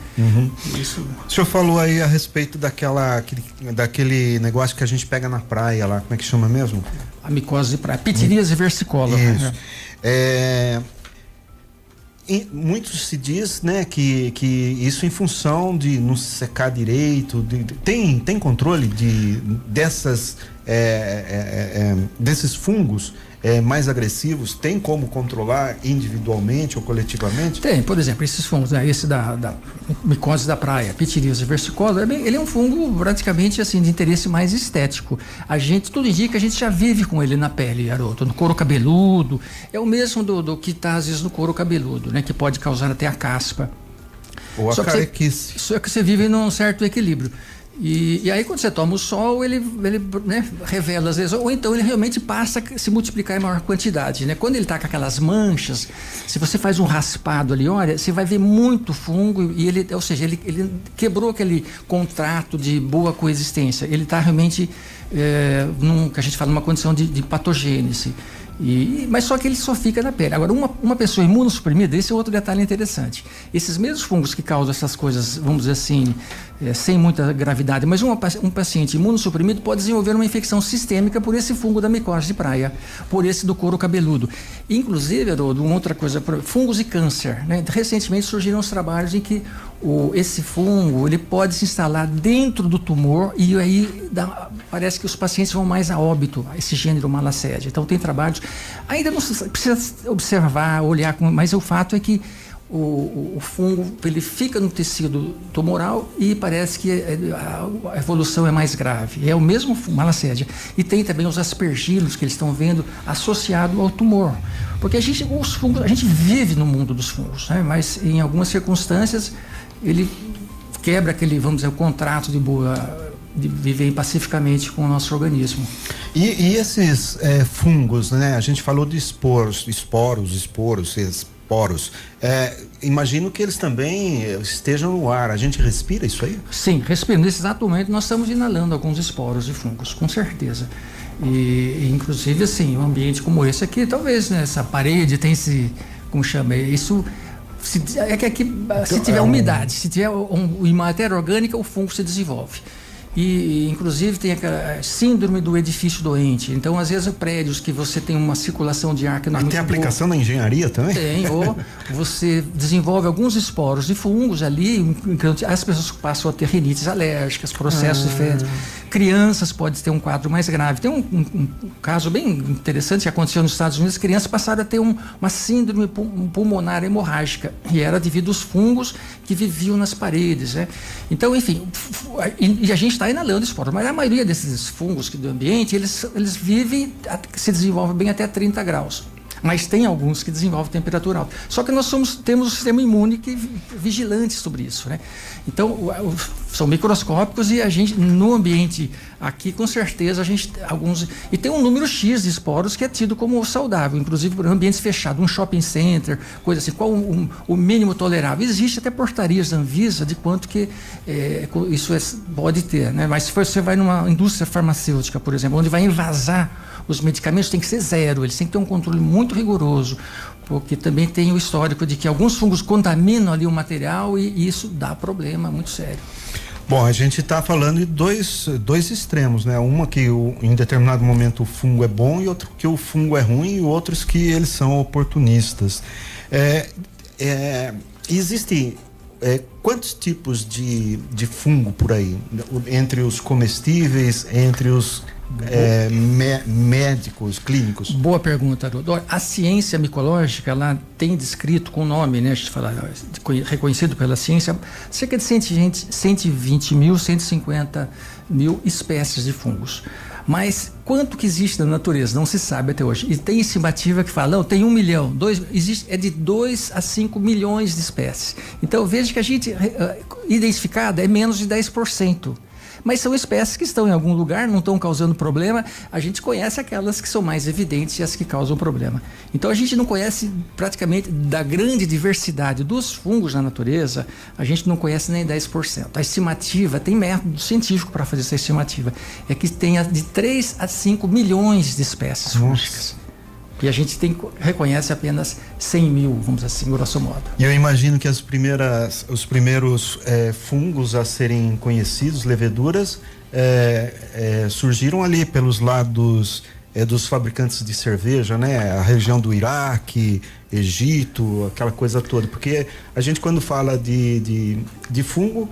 Isso. O senhor falou aí a respeito daquele negócio que a gente pega na praia lá, como é que chama mesmo? A micose de praia, pitiríase versicolor. Isso. Muito se diz, né, que isso em função de não se secar direito, tem controle desses fungos mais agressivos, tem como controlar individualmente ou coletivamente? Tem, por exemplo, esses fungos, né, esse da micose da praia, pitiríase versicolor, ele é um fungo praticamente assim de interesse mais estético. Tudo indica que a gente já vive com ele na pele, garoto, no couro cabeludo, é o mesmo do que está às vezes no couro cabeludo, né, que pode causar até a caspa. Ou a carequice. Só que você vive num certo equilíbrio. E aí quando você toma o sol, ele né, revela às vezes, ou então ele realmente passa a se multiplicar em maior quantidade, né? Quando ele está com aquelas manchas, se você faz um raspado ali, olha, você vai ver muito fungo e ele quebrou aquele contrato de boa coexistência. Ele está realmente, que a gente fala, numa condição de patogênese. Mas só que ele só fica na pele. Agora, uma pessoa imunossuprimida, esse é outro detalhe interessante. Esses mesmos fungos que causam essas coisas, vamos dizer assim, sem muita gravidade, mas um paciente imunossuprimido pode desenvolver uma infecção sistêmica por esse fungo da micose de praia, por esse do couro cabeludo. Inclusive, Haroldo, uma outra coisa, fungos e câncer, né? Recentemente surgiram os trabalhos em que esse fungo ele pode se instalar dentro do tumor e aí parece que os pacientes vão mais a óbito, esse gênero Malassezia. Então tem trabalhos, ainda não precisa observar, olhar, mas o fato é que o fungo ele fica no tecido tumoral e parece que a evolução é mais grave. É o mesmo Malassezia. E tem também os aspergilos que eles estão vendo associado ao tumor. Porque os fungos, a gente vive no mundo dos fungos, né? Mas em algumas circunstâncias ele quebra aquele, vamos dizer, o contrato de viver pacificamente com o nosso organismo. E esses fungos, né? A gente falou de esporos. Imagino que eles também estejam no ar. A gente respira isso aí? Sim, respira. Nesse exato momento nós estamos inalando alguns esporos de fungos, com certeza. E inclusive assim, um ambiente como esse aqui, talvez, né, essa parede tem como chama isso, se tiver umidade, se tiver matéria orgânica, o fungo se desenvolve. E inclusive tem aquela síndrome do edifício doente. Então, às vezes, prédios que você tem uma circulação de ar que não é muito boa. Tem aplicação na engenharia também? Tem, ou você desenvolve alguns esporos de fungos ali, as pessoas passam a ter rinites alérgicas, processos de febre. Crianças podem ter um quadro mais grave. Tem um caso bem interessante que aconteceu nos Estados Unidos. As crianças passaram a ter uma síndrome pulmonar hemorrágica, e era devido aos fungos que viviam nas paredes, né? Então, enfim, e a gente está inalando esporos, mas a maioria desses fungos do ambiente, eles vivem, se desenvolvem bem até 30 graus. Mas tem alguns que desenvolvem temperatura alta. Só que nós temos um sistema imune vigilante sobre isso, né? Então, são microscópicos e a gente, no ambiente aqui, com certeza, e tem um número X de esporos que é tido como saudável, inclusive por ambientes fechados, um shopping center, coisa assim, qual o mínimo tolerável. Existe até portarias da Anvisa de quanto que isso pode ter, né? Mas se você vai numa indústria farmacêutica, por exemplo, onde vai envasar os medicamentos, tem que ser 0, eles têm que ter um controle muito rigoroso, porque também tem o histórico de que alguns fungos contaminam ali o material e isso dá problema muito sério. Bom, a gente está falando de dois extremos, né? Uma que em determinado momento o fungo é bom e outro que o fungo é ruim, e outros que eles são oportunistas. Existem quantos tipos de fungo por aí? Entre os comestíveis, entre os médicos, clínicos? Boa pergunta, Haroldo. A ciência micológica, ela tem descrito com nome, né, a gente fala, reconhecido pela ciência, cerca de 120 mil, 150 mil espécies de fungos. Mas quanto que existe na natureza? Não se sabe até hoje. E tem estimativa que fala, não, tem 1 milhão, é de 2 a 5 milhões de espécies. Então veja que a gente identificada é menos de 10%. Mas são espécies que estão em algum lugar, não estão causando problema. A gente conhece aquelas que são mais evidentes e as que causam problema. Então a gente não conhece praticamente da grande diversidade dos fungos na natureza, a gente não conhece nem 10%. A estimativa, tem método científico para fazer essa estimativa, é que tenha de 3 a 5 milhões de espécies fúngicas. E a gente reconhece apenas 100 mil, vamos dizer assim, grosso modo. E eu imagino que os primeiros fungos a serem conhecidos, leveduras, surgiram ali pelos lados dos fabricantes de cerveja, né? A região do Iraque, Egito, aquela coisa toda. Porque a gente, quando fala de fungo,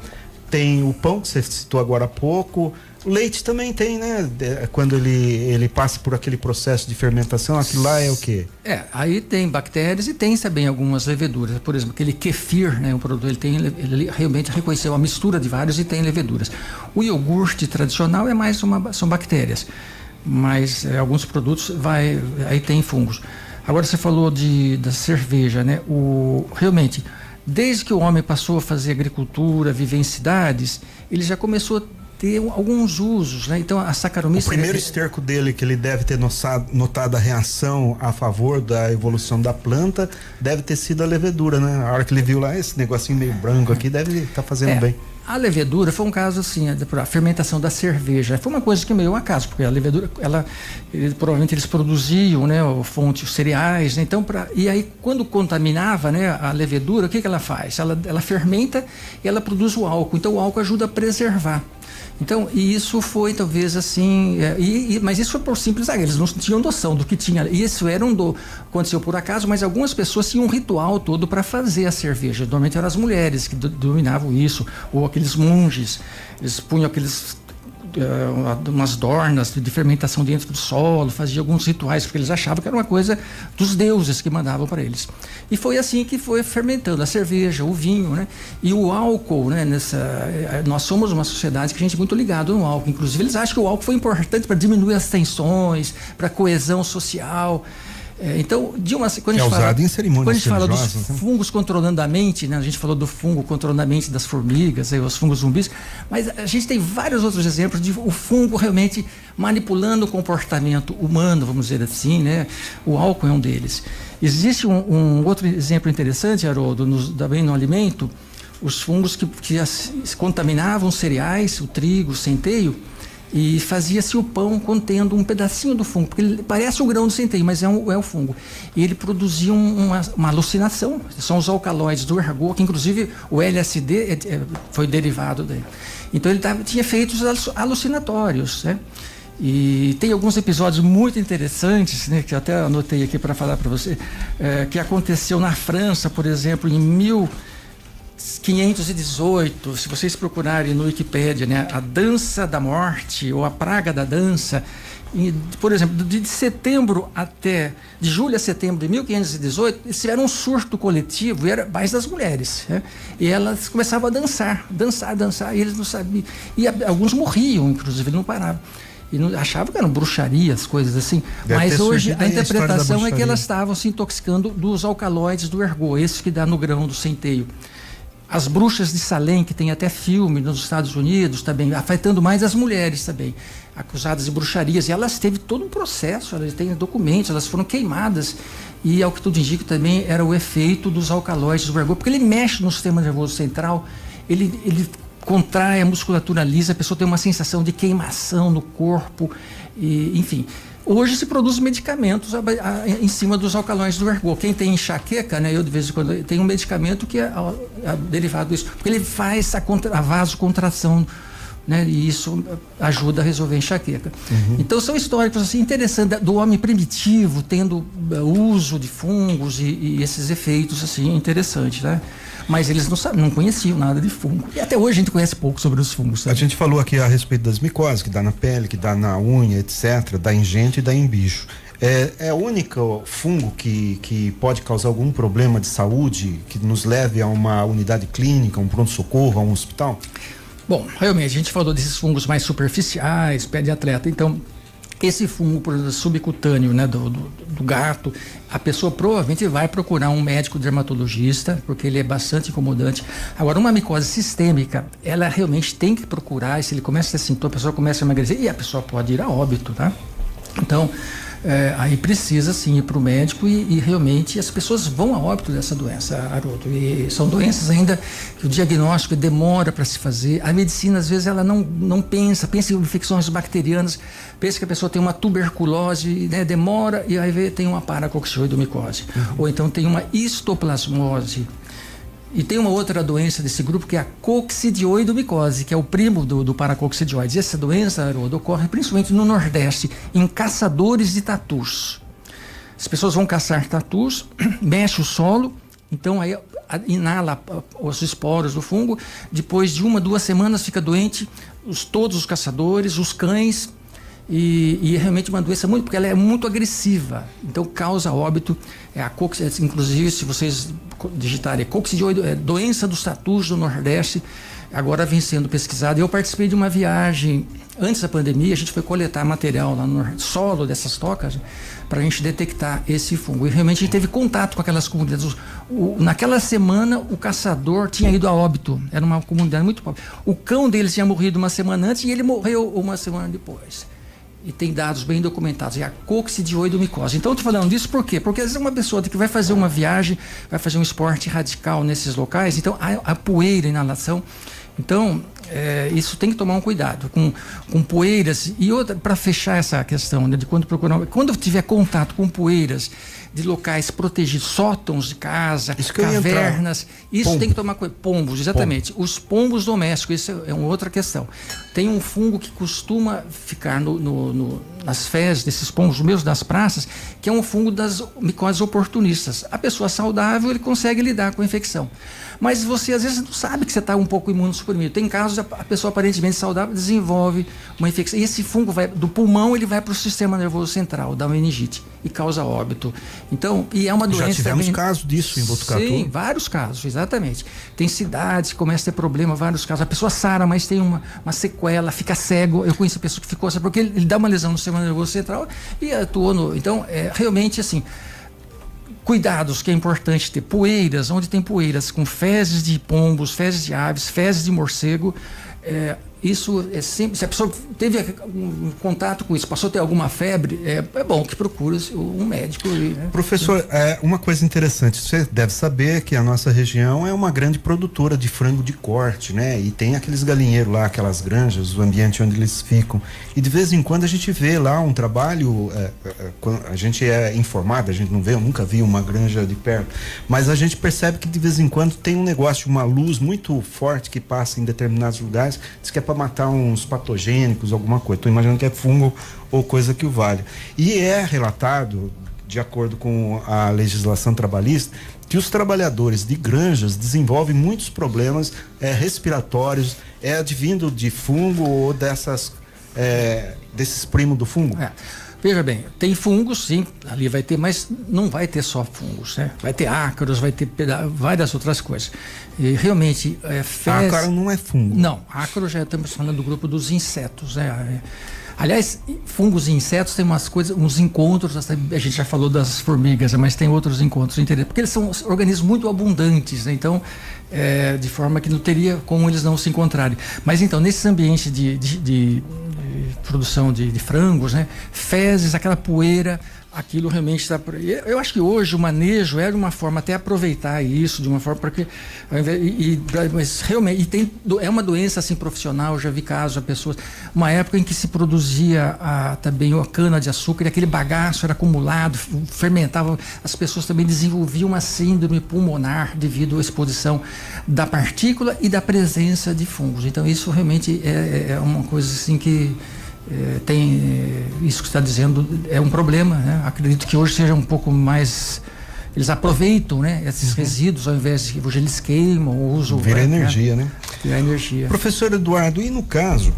tem o pão, que você citou agora há pouco. O leite também tem, né? Quando ele passa por aquele processo de fermentação, aquilo lá é o quê? Aí tem bactérias e tem também algumas leveduras. Por exemplo, aquele kefir, né? Um produto, ele realmente reconheceu a mistura de vários e tem leveduras. O iogurte tradicional são bactérias, mas alguns produtos aí tem fungos. Agora você falou da cerveja, né? Realmente, desde que o homem passou a fazer agricultura, viver em cidades, ele já começou a ter alguns usos, né? Então a Saccharomyces... O primeiro esterco dele, que ele deve ter notado a reação a favor da evolução da planta, deve ter sido a levedura, né? A hora que ele viu lá, esse negocinho meio branco aqui, deve estar fazendo bem. A levedura foi um caso assim, a fermentação da cerveja. Foi uma coisa que meio acaso, porque a levedura, provavelmente eles produziam, né, fontes cereais, né? Então, e aí quando contaminava, né, a levedura, o que ela faz? Ela fermenta e ela produz o álcool. Então o álcool ajuda a preservar. Então, e isso foi talvez assim, mas isso foi por simples, eles não tinham noção do que tinha. Isso aconteceu por acaso, mas algumas pessoas tinham um ritual todo para fazer a cerveja. Normalmente eram as mulheres que dominavam isso, ou aqueles monges, eles punham aqueles umas dornas de fermentação dentro do solo, fazia alguns rituais, porque eles achavam que era uma coisa dos deuses que mandavam para eles. E foi assim que foi fermentando a cerveja, o vinho, né? E o álcool, né? Nós somos uma sociedade que a gente é muito ligado no álcool. Inclusive, eles acham que o álcool foi importante para diminuir as tensões, para a coesão social. Então, quando a gente fala dos fungos controlando a mente, né? A gente falou do fungo controlando a mente das formigas, os fungos zumbis, mas a gente tem vários outros exemplos de o fungo realmente manipulando o comportamento humano, vamos dizer assim, né? O álcool é um deles. Existe um outro exemplo interessante, Haroldo, também no alimento, os fungos que contaminavam os cereais, o trigo, o centeio, e fazia-se o pão contendo um pedacinho do fungo, porque ele parece o grão do centeio, mas é o fungo. E ele produzia uma alucinação, são os alcaloides do ergot, que inclusive o LSD foi derivado dele. Então ele tinha efeitos alucinatórios, né? E tem alguns episódios muito interessantes, né, que eu até anotei aqui para falar para você, que aconteceu na França, por exemplo, em 1518, se vocês procurarem no Wikipédia, né, a dança da morte ou a praga da dança, por exemplo, de julho a setembro de 1518, eles tiveram um surto coletivo, e era mais das mulheres, né? E elas começavam a dançar, e eles não sabiam, e alguns morriam, inclusive, não paravam. E achavam que eram bruxarias, coisas assim. Mas hoje a interpretação é que elas estavam se intoxicando dos alcaloides do ergot, esses que dá no grão do centeio. As bruxas de Salem, que tem até filme nos Estados Unidos também, afetando mais as mulheres também, acusadas de bruxarias. E elas teve todo um processo, elas têm documentos, elas foram queimadas. E ao que tudo indica também era o efeito dos alcaloides do ergot, porque ele mexe no sistema nervoso central, ele contrai a musculatura lisa, a pessoa tem uma sensação de queimação no corpo, e, enfim. Hoje se produz medicamentos em cima dos alcaloides do ergot. Quem tem enxaqueca, né, eu de vez em quando tem um medicamento que é derivado disso, porque ele faz a vasocontração, né, e isso ajuda a resolver a enxaqueca. Então são históricos assim interessantes do homem primitivo tendo uso de fungos e esses efeitos assim interessantes, né? Mas eles não conheciam nada de fungo. E até hoje a gente conhece pouco sobre os fungos. Sabe? A gente falou aqui a respeito das micoses, que dá na pele, que dá na unha, etc., dá em gente e dá em bicho. É o único fungo que pode causar algum problema de saúde, que nos leve a uma unidade clínica, um pronto-socorro, a um hospital? Bom, realmente, a gente falou desses fungos mais superficiais, pé de atleta, então esse fungo subcutâneo, né, do gato, a pessoa provavelmente vai procurar um médico dermatologista, porque ele é bastante incomodante. Agora, uma micose sistêmica, ela realmente tem que procurar, e se ele começa a ter sintoma, a pessoa começa a emagrecer, e a pessoa pode ir a óbito, tá? Então, aí precisa sim ir para o médico e realmente as pessoas vão a óbito dessa doença, Haroldo. E são doenças ainda que o diagnóstico demora para se fazer. A medicina, às vezes, ela não pensa em infecções bacterianas, pensa que a pessoa tem uma tuberculose, né, demora e aí tem uma paracoccidioidomicose. Ou então tem uma histoplasmose. E tem uma outra doença desse grupo que é a coccidioidomicose, que é o primo do paracoccidioides. Essa doença, Haroldo, ocorre principalmente no Nordeste, em caçadores de tatus. As pessoas vão caçar tatus, mexe o solo, então aí inala os esporos do fungo, depois de 1-2 semanas fica doente, todos os caçadores, os cães, e é realmente uma doença porque ela é muito agressiva, então causa óbito. Inclusive, se vocês digitarem doença dos tatus do Nordeste, agora vem sendo pesquisada. Eu participei de uma viagem antes da pandemia, a gente foi coletar material lá no solo dessas tocas para a gente detectar esse fungo, e realmente a gente teve contato com aquelas comunidades. Naquela semana o caçador tinha ido a óbito, era uma comunidade muito pobre, o cão deles tinha morrido uma semana antes e ele morreu uma semana depois. E tem dados bem documentados, é a coccidioidomicose. Então eu estou falando disso por quê? Porque às vezes uma pessoa que vai fazer uma viagem, vai fazer um esporte radical nesses locais, então a poeira, a inalação, então isso tem que tomar um cuidado com poeiras. E outra, para fechar essa questão, né, de quando tiver contato com poeiras de locais protegidos, sótãos de casa, cavernas, isso tem que tomar cuidado. Pombos, exatamente. Os pombos domésticos, isso é uma outra questão. Tem um fungo que costuma ficar nas fezes desses pombos, mesmo das praças, que é um fungo das micoses oportunistas. A pessoa saudável, ele consegue lidar com a infecção. mas você às vezes não sabe que você está um pouco imunossuprimido. Tem casos a pessoa aparentemente saudável desenvolve uma infecção. E esse fungo vai do pulmão, ele vai para o sistema nervoso central, dá uma meningite e causa óbito. Então, e é uma doença. Já tivemos também, casos disso em Botucatu. Sim, vários casos, exatamente. Tem cidades que começam a ter problema, vários casos. A pessoa sara, mas tem uma sequela, fica cego. Eu conheci pessoa que ficou, sabe, porque ele dá uma lesão no sistema nervoso central e atuou no. Então, realmente assim. Cuidados que é importante ter. Poeiras, onde tem poeiras com fezes de pombos, fezes de aves, fezes de morcego. Isso é sempre. Se a pessoa teve um contato com isso, passou a ter alguma febre, é bom que procure um médico. Né? Professor, uma coisa interessante, você deve saber que a nossa região é uma grande produtora de frango de corte, né? E tem aqueles galinheiros lá, aquelas granjas, o ambiente onde eles ficam. E de vez em quando a gente vê lá um trabalho, a gente é informado, a gente não vê, eu nunca vi uma granja de perto, mas a gente percebe que de vez em quando tem um negócio, uma luz muito forte que passa em determinados lugares, diz que é para matar uns patogênicos, alguma coisa. Estou imaginando que é fungo ou coisa que o valha. E é relatado, de acordo com a legislação trabalhista, que os trabalhadores de granjas desenvolvem muitos problemas respiratórios, advindo de fungo ou desses primos do fungo. Veja bem, tem fungos, sim, ali vai ter, mas não vai ter só fungos, né? Vai ter ácaros, vai ter várias outras coisas. E realmente, ácaro não é fungo. Não, ácaro já estamos falando do grupo dos insetos, né? Aliás, fungos e insetos tem umas coisas, uns encontros, a gente já falou das formigas, mas tem outros encontros interessantes, porque eles são organismos muito abundantes, né? Então, de forma que não teria como eles não se encontrarem. Mas então, nesse ambiente de produção de frangos, né? Fezes, aquela poeira, aquilo realmente está. Eu acho que hoje o manejo é de uma forma até aproveitar isso de uma forma para que, mas realmente é uma doença assim profissional. Eu já vi casos de pessoas, uma época em que se produzia também a cana de açúcar e aquele bagaço era acumulado, fermentava, as pessoas também desenvolviam uma síndrome pulmonar devido à exposição da partícula e da presença de fungos. Então isso realmente é uma coisa assim que isso que você está dizendo é um problema, né? Acredito que hoje seja um pouco mais. Eles aproveitam, né, esses resíduos ao invés de hoje eles queimam ou usam. Vira energia, né? Vira energia. Professor Eduardo, e no caso,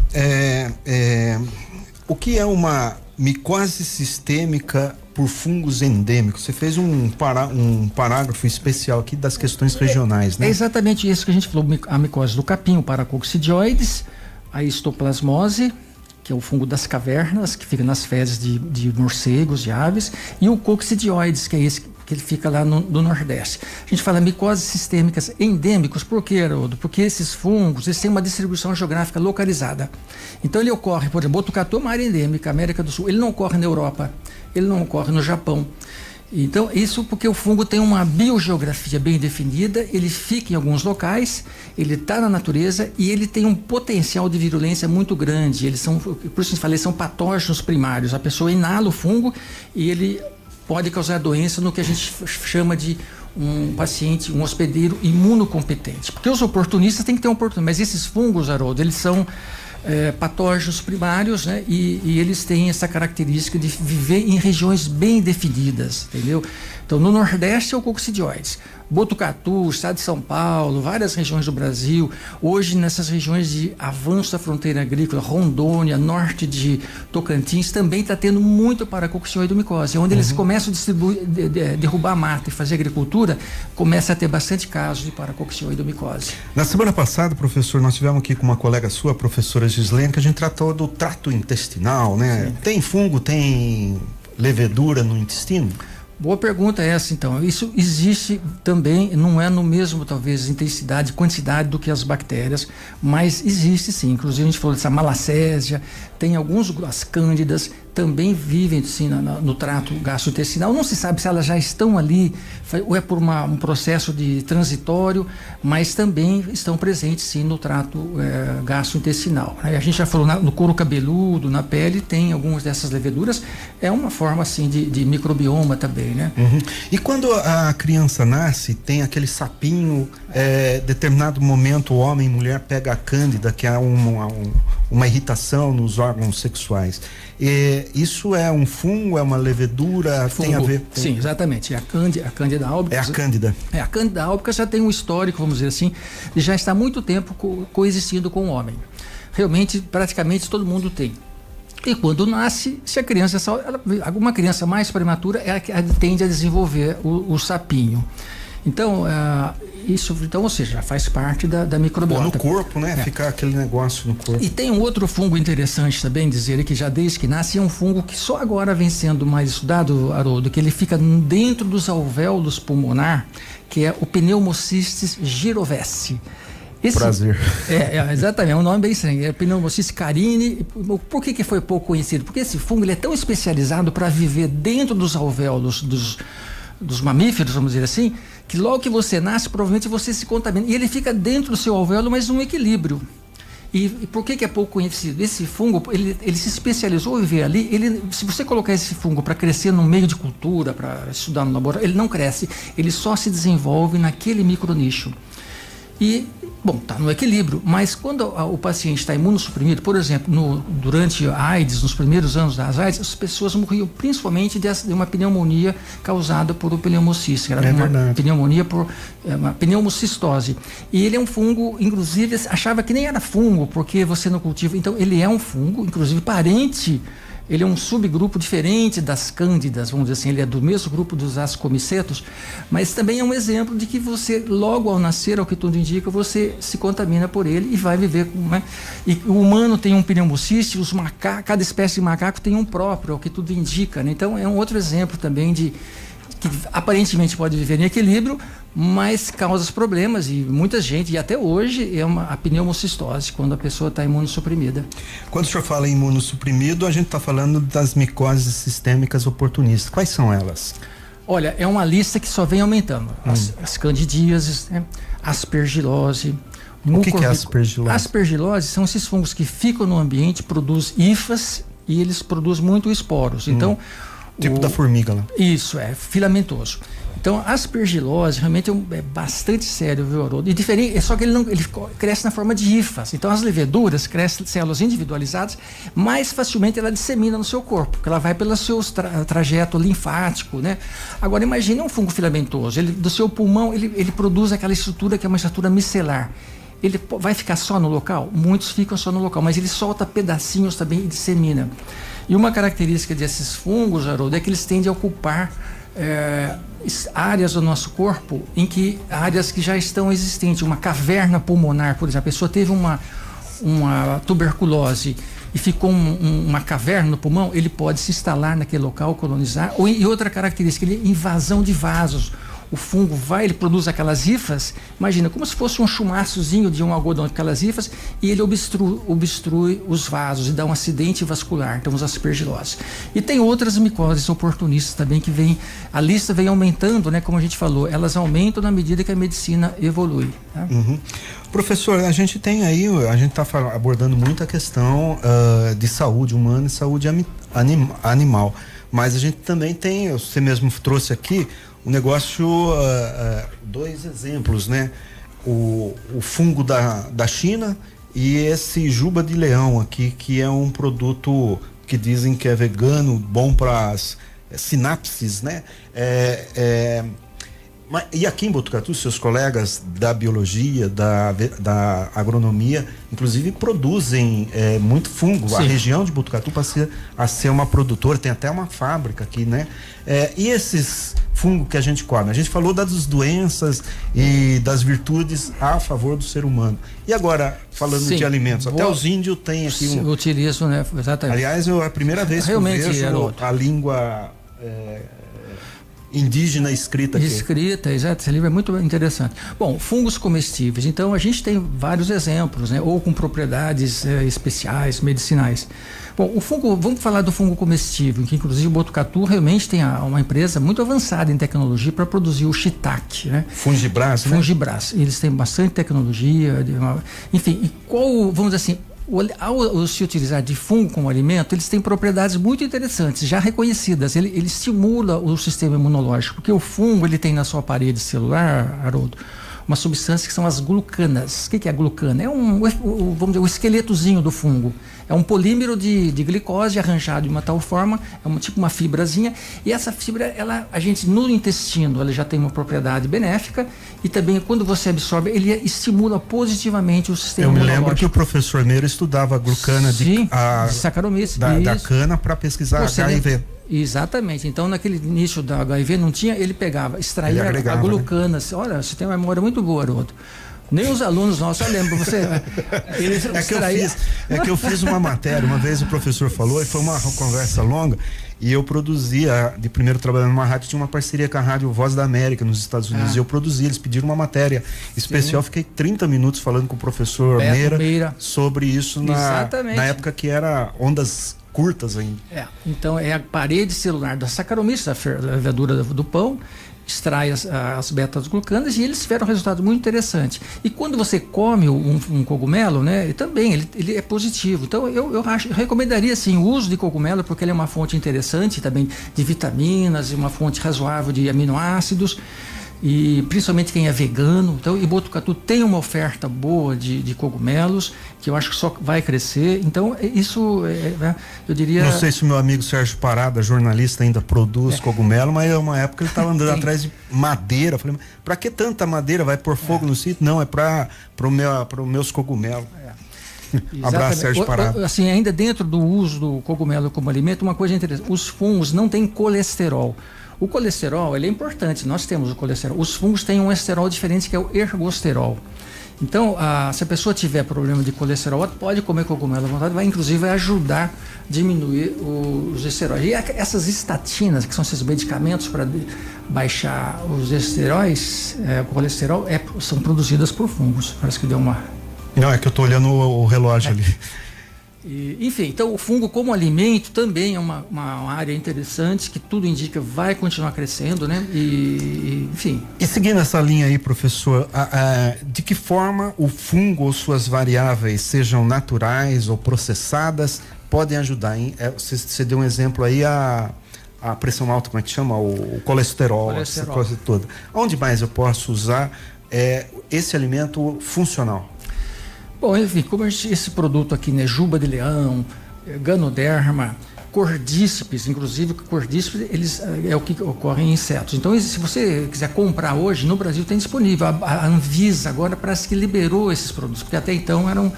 o que é uma micose sistêmica por fungos endêmicos? Você fez um parágrafo especial aqui das questões regionais, né? É exatamente isso que a gente falou, a micose do capim, o Paracoccidioides, a histoplasmose, que é o fungo das cavernas, que fica nas fezes de morcegos, de aves, e o coccidioides, que é esse que ele fica lá no Nordeste. A gente fala micoses sistêmicas endêmicos, por quê, Haroldo? Porque esses fungos, eles têm uma distribuição geográfica localizada. Então ele ocorre, por exemplo, Botucatu é uma área endêmica, América do Sul, ele não ocorre na Europa, ele não ocorre no Japão. Então, isso porque o fungo tem uma biogeografia bem definida, ele fica em alguns locais, ele está na natureza e ele tem um potencial de virulência muito grande. Eles são, por isso eu falei, são patógenos primários. A pessoa inala o fungo e ele pode causar doença no que a gente chama de um paciente, um hospedeiro imunocompetente. Porque os oportunistas têm que ter um oportunismo, mas esses fungos, Haroldo, eles são patógenos primários, né? E eles têm essa característica de viver em regiões bem definidas, entendeu? Então, no Nordeste é o coccidioides. Botucatu, estado de São Paulo, várias regiões do Brasil, hoje nessas regiões de avanço da fronteira agrícola, Rondônia, norte de Tocantins, também está tendo muito paracoccidioidomicose, onde eles começam a distribuir, derrubar a mata e fazer agricultura, começa a ter bastante casos de paracoccidioidomicose. Na semana passada, professor, nós tivemos aqui com uma colega sua, a professora Gislene, que a gente tratou do trato intestinal, né? Sim. Tem fungo, tem levedura no intestino? Boa pergunta essa, então. Isso existe também, não é no mesmo, talvez, intensidade, quantidade do que as bactérias, mas existe sim. Inclusive, a gente falou dessa malacésia, tem as cândidas, também vivem sim no trato gastrointestinal. Não se sabe se elas já estão ali, ou é por um processo de transitório, mas também estão presentes sim no trato gastrointestinal. A gente já falou no couro cabeludo, na pele, tem algumas dessas leveduras. É uma forma assim de microbioma também. também, né? E quando a criança nasce, tem aquele sapinho, determinado momento o homem e mulher pega a cândida, que é uma irritação nos órgãos sexuais. Isso é um fungo, é uma levedura, Fungo. tem a ver? Sim, exatamente. A Cândida albicans. É a cândida. A Cândida albicans já tem um histórico, vamos dizer assim, e já está há muito tempo coexistindo com o homem. Realmente, praticamente todo mundo tem. E quando nasce, se a criança, alguma criança mais prematura, ela tende a desenvolver o sapinho. Então, ou seja, faz parte da microbiota. No corpo, né? Fica aquele negócio no corpo. E tem um outro fungo interessante também, dizer que já desde que nasce, é um fungo que só agora vem sendo mais estudado, Haroldo, que ele fica dentro dos alvéolos pulmonar, que é o Pneumocystis gyrovese. Prazer. Exatamente, é um nome bem estranho. É Pneumocystis carini. Por que foi pouco conhecido? Porque esse fungo ele é tão especializado para viver dentro dos alvéolos dos mamíferos, vamos dizer assim, que logo que você nasce, provavelmente você se contamina. E ele fica dentro do seu alvéolo, mas num equilíbrio. E por que é pouco conhecido? Esse fungo, ele se especializou em viver ali. Se você colocar esse fungo para crescer no meio de cultura, para estudar no laboratório, ele não cresce. Ele só se desenvolve naquele micronicho. E, está no equilíbrio, mas quando o paciente está imunossuprimido, por exemplo, durante a AIDS, nos primeiros anos das AIDS, as pessoas morriam principalmente de uma pneumonia causada por o pneumocystis. Era uma pneumonia por uma pneumocistose. E ele é um fungo, inclusive, achava que nem era fungo, porque você não cultiva. Então, ele é um fungo, inclusive parente. Ele é um subgrupo diferente das cândidas, vamos dizer assim, ele é do mesmo grupo dos ascomicetos, mas também é um exemplo de que você, logo ao nascer, ao que tudo indica, você se contamina por ele e vai viver com, né? E o humano tem um pneumocystis, cada espécie de macaco tem um próprio, ao que tudo indica, né? Então é um outro exemplo também que aparentemente pode viver em equilíbrio, mas causa problemas, e muita gente, e até hoje, a pneumocistose, quando a pessoa está imunossuprimida. Quando o senhor fala em imunossuprimido, a gente está falando das micoses sistêmicas oportunistas. Quais são elas? Olha, é uma lista que só vem aumentando. As candidíases, né? Aspergilose. O que é aspergilose? Aspergilose são esses fungos que ficam no ambiente, produzem hifas e eles produzem muito esporos. Então, tipo da formiga lá. Isso, é filamentoso. Então, a aspergilose realmente é bastante sério, viu, Haroldo? E diferente, só que ele cresce na forma de hifas. Então, as leveduras crescem células individualizadas, mais facilmente ela dissemina no seu corpo, porque ela vai pelo seu trajeto linfático, né? Agora, imagine um fungo filamentoso. Do seu pulmão, ele produz aquela estrutura que é uma estrutura micelar. Ele vai ficar só no local? Muitos ficam só no local, mas ele solta pedacinhos também e dissemina. E uma característica desses fungos, Haroldo, é que eles tendem a ocupar áreas do nosso corpo áreas que já estão existentes. Uma caverna pulmonar, por exemplo, a pessoa teve uma tuberculose e ficou uma caverna no pulmão, ele pode se instalar naquele local, colonizar. E outra característica, invasão de vasos. O fungo ele produz aquelas hifas, imagina, como se fosse um chumaçozinho de um algodão, aquelas hifas, e ele obstrui os vasos e dá um acidente vascular, então os aspergiloses. E tem outras micoses oportunistas também a lista vem aumentando, né? Como a gente falou, elas aumentam na medida que a medicina evolui. Tá? Professor, a gente está abordando muito a questão de saúde humana e saúde animal, mas a gente também tem, você mesmo trouxe aqui, um negócio, dois exemplos, né? O fungo da China e esse juba de leão aqui, que é um produto que dizem que é vegano, bom para as sinapses, né? E aqui em Botucatu, seus colegas da biologia, da agronomia, inclusive produzem muito fungo. Sim. A região de Botucatu passa a ser uma produtora, tem até uma fábrica aqui, né? E esses fungos que a gente come? A gente falou das doenças e das virtudes a favor do ser humano. E agora, falando de alimentos, até os índios têm aqui utilizam, né? Exatamente. Aliás, é a primeira vez que eu vejo a língua indígena escrita aqui. Escrita, exato. Esse livro é muito interessante. Bom, fungos comestíveis. Então, a gente tem vários exemplos, né? Ou com propriedades especiais, medicinais. Bom, vamos falar do fungo comestível, que inclusive o Botucatu realmente tem uma empresa muito avançada em tecnologia para produzir o shiitake, né? Fungibras, né? Fungibras. Eles têm bastante tecnologia, enfim, vamos dizer assim, Ao se utilizar de fungo como alimento, eles têm propriedades muito interessantes, já reconhecidas. Ele estimula o sistema imunológico, porque o fungo ele tem na sua parede celular, Haroldo, uma substância que são as glucanas. O que é a glucana? É vamos dizer, o esqueletozinho do fungo. É um polímero de glicose arranjado de uma tal forma, tipo uma fibrazinha, e essa fibra, a gente no intestino, ela já tem uma propriedade benéfica, e também quando você absorve, ele estimula positivamente o sistema imunológico. Eu me lembro que o professor Meira estudava a glucana de Saccharomyces da cana para pesquisar HIV. Exatamente. Então, naquele início da HIV não tinha, ele pegava, extraía a glucana. Né? Olha, você tem uma memória muito boa, Haroldo. Nem os alunos nossos, eu lembro, que eu fiz uma matéria, uma vez o professor falou, e foi uma conversa longa, e eu produzia, de primeiro trabalhando numa rádio, tinha uma parceria com a Rádio Voz da América nos Estados Unidos, e eu produzia, eles pediram uma matéria especial, fiquei 30 minutos falando com o professor Meira sobre isso na época que era ondas curtas ainda. Então é a parede celular da Saccharomyces, a levedura do pão, extrai as betas-glucanas, e eles tiveram um resultado muito interessante. E quando você come um cogumelo, né, também ele é positivo. Então eu recomendaria sim o uso de cogumelo, porque ele é uma fonte interessante também de vitaminas e uma fonte razoável de aminoácidos. E principalmente quem é vegano. Então, em Botucatu tem uma oferta boa de cogumelos, que eu acho que só vai crescer. Então, isso, eu diria... Não sei se o meu amigo Sérgio Parada, jornalista, ainda produz cogumelo, mas é uma época ele estava andando atrás de madeira. Eu falei, para que tanta madeira? Vai pôr fogo no sítio? Não, é para os meus cogumelos. Abraço, Sérgio Parada. Assim, ainda dentro do uso do cogumelo como alimento, uma coisa interessante, os fungos não têm colesterol. O colesterol, ele é importante, nós temos o colesterol. Os fungos têm um esterol diferente, que é o ergosterol. Então, se a pessoa tiver problema de colesterol, pode comer cogumelo à vontade, inclusive ajudar a diminuir os esteróis. E essas estatinas, que são esses medicamentos para baixar os esteróis, o colesterol, são produzidas por fungos. Parece que deu uma... Não, é que eu estou olhando o relógio ali. Enfim, então o fungo como alimento também é uma área interessante, que tudo indica vai continuar crescendo, né? Enfim. E seguindo essa linha aí, professor, de que forma o fungo ou suas variáveis, sejam naturais ou processadas, podem ajudar, hein? Você deu um exemplo aí, a pressão alta, como é que chama? O colesterol, essa coisa toda. Onde mais eu posso usar esse alimento funcional? Bom, enfim, como esse produto aqui, né, juba de leão, ganoderma, cordíceps, inclusive cordíceps, é o que ocorre em insetos. Então, se você quiser comprar hoje, no Brasil tem disponível. A Anvisa agora parece que liberou esses produtos, porque até então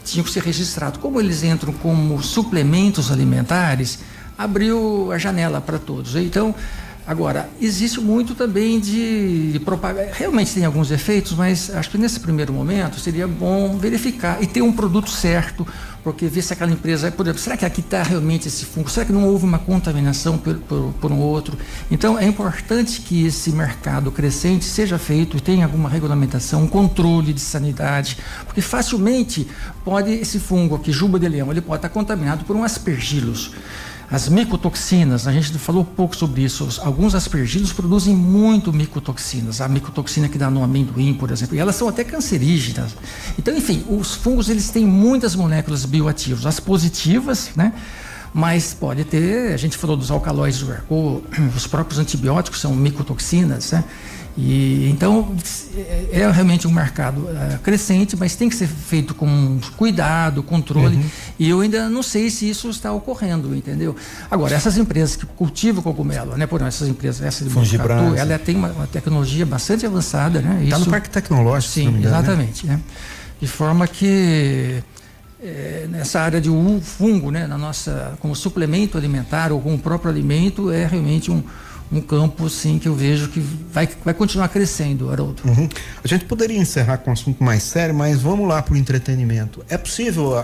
tinham que ser registrados. Como eles entram como suplementos alimentares, abriu a janela para todos. Então, agora, existe muito também de propaganda. Realmente tem alguns efeitos, mas acho que nesse primeiro momento seria bom verificar e ter um produto certo, porque ver se aquela empresa, por exemplo, será que aqui está realmente esse fungo? Será que não houve uma contaminação por um outro? Então, é importante que esse mercado crescente seja feito e tenha alguma regulamentação, um controle de sanidade, porque facilmente esse fungo aqui, juba de leão, ele pode estar contaminado por um aspergillus. As micotoxinas, a gente falou pouco sobre isso. Alguns aspergillus produzem muito micotoxinas. A micotoxina que dá no amendoim, por exemplo, e elas são até cancerígenas. Então, enfim, os fungos, eles têm muitas moléculas bioativas. As positivas, né? Mas pode ter, a gente falou dos alcaloides do Charcot, os próprios antibióticos são micotoxinas, né? E então é realmente um mercado crescente, mas tem que ser feito com cuidado, controle. E eu ainda não sei se isso está ocorrendo, entendeu? Agora, essas empresas que cultivam cogumelo, né? Por exemplo, essas empresas, essa de Botucatu, ela tem uma tecnologia bastante avançada, né? Está no Parque Tecnológico, sim, exatamente, né? De forma que nessa área de fungo, né? Como suplemento alimentar ou como próprio alimento, é realmente um campo, sim, que eu vejo que vai continuar crescendo, Haroldo. A gente poderia encerrar com um assunto mais sério, mas vamos lá para o entretenimento. É possível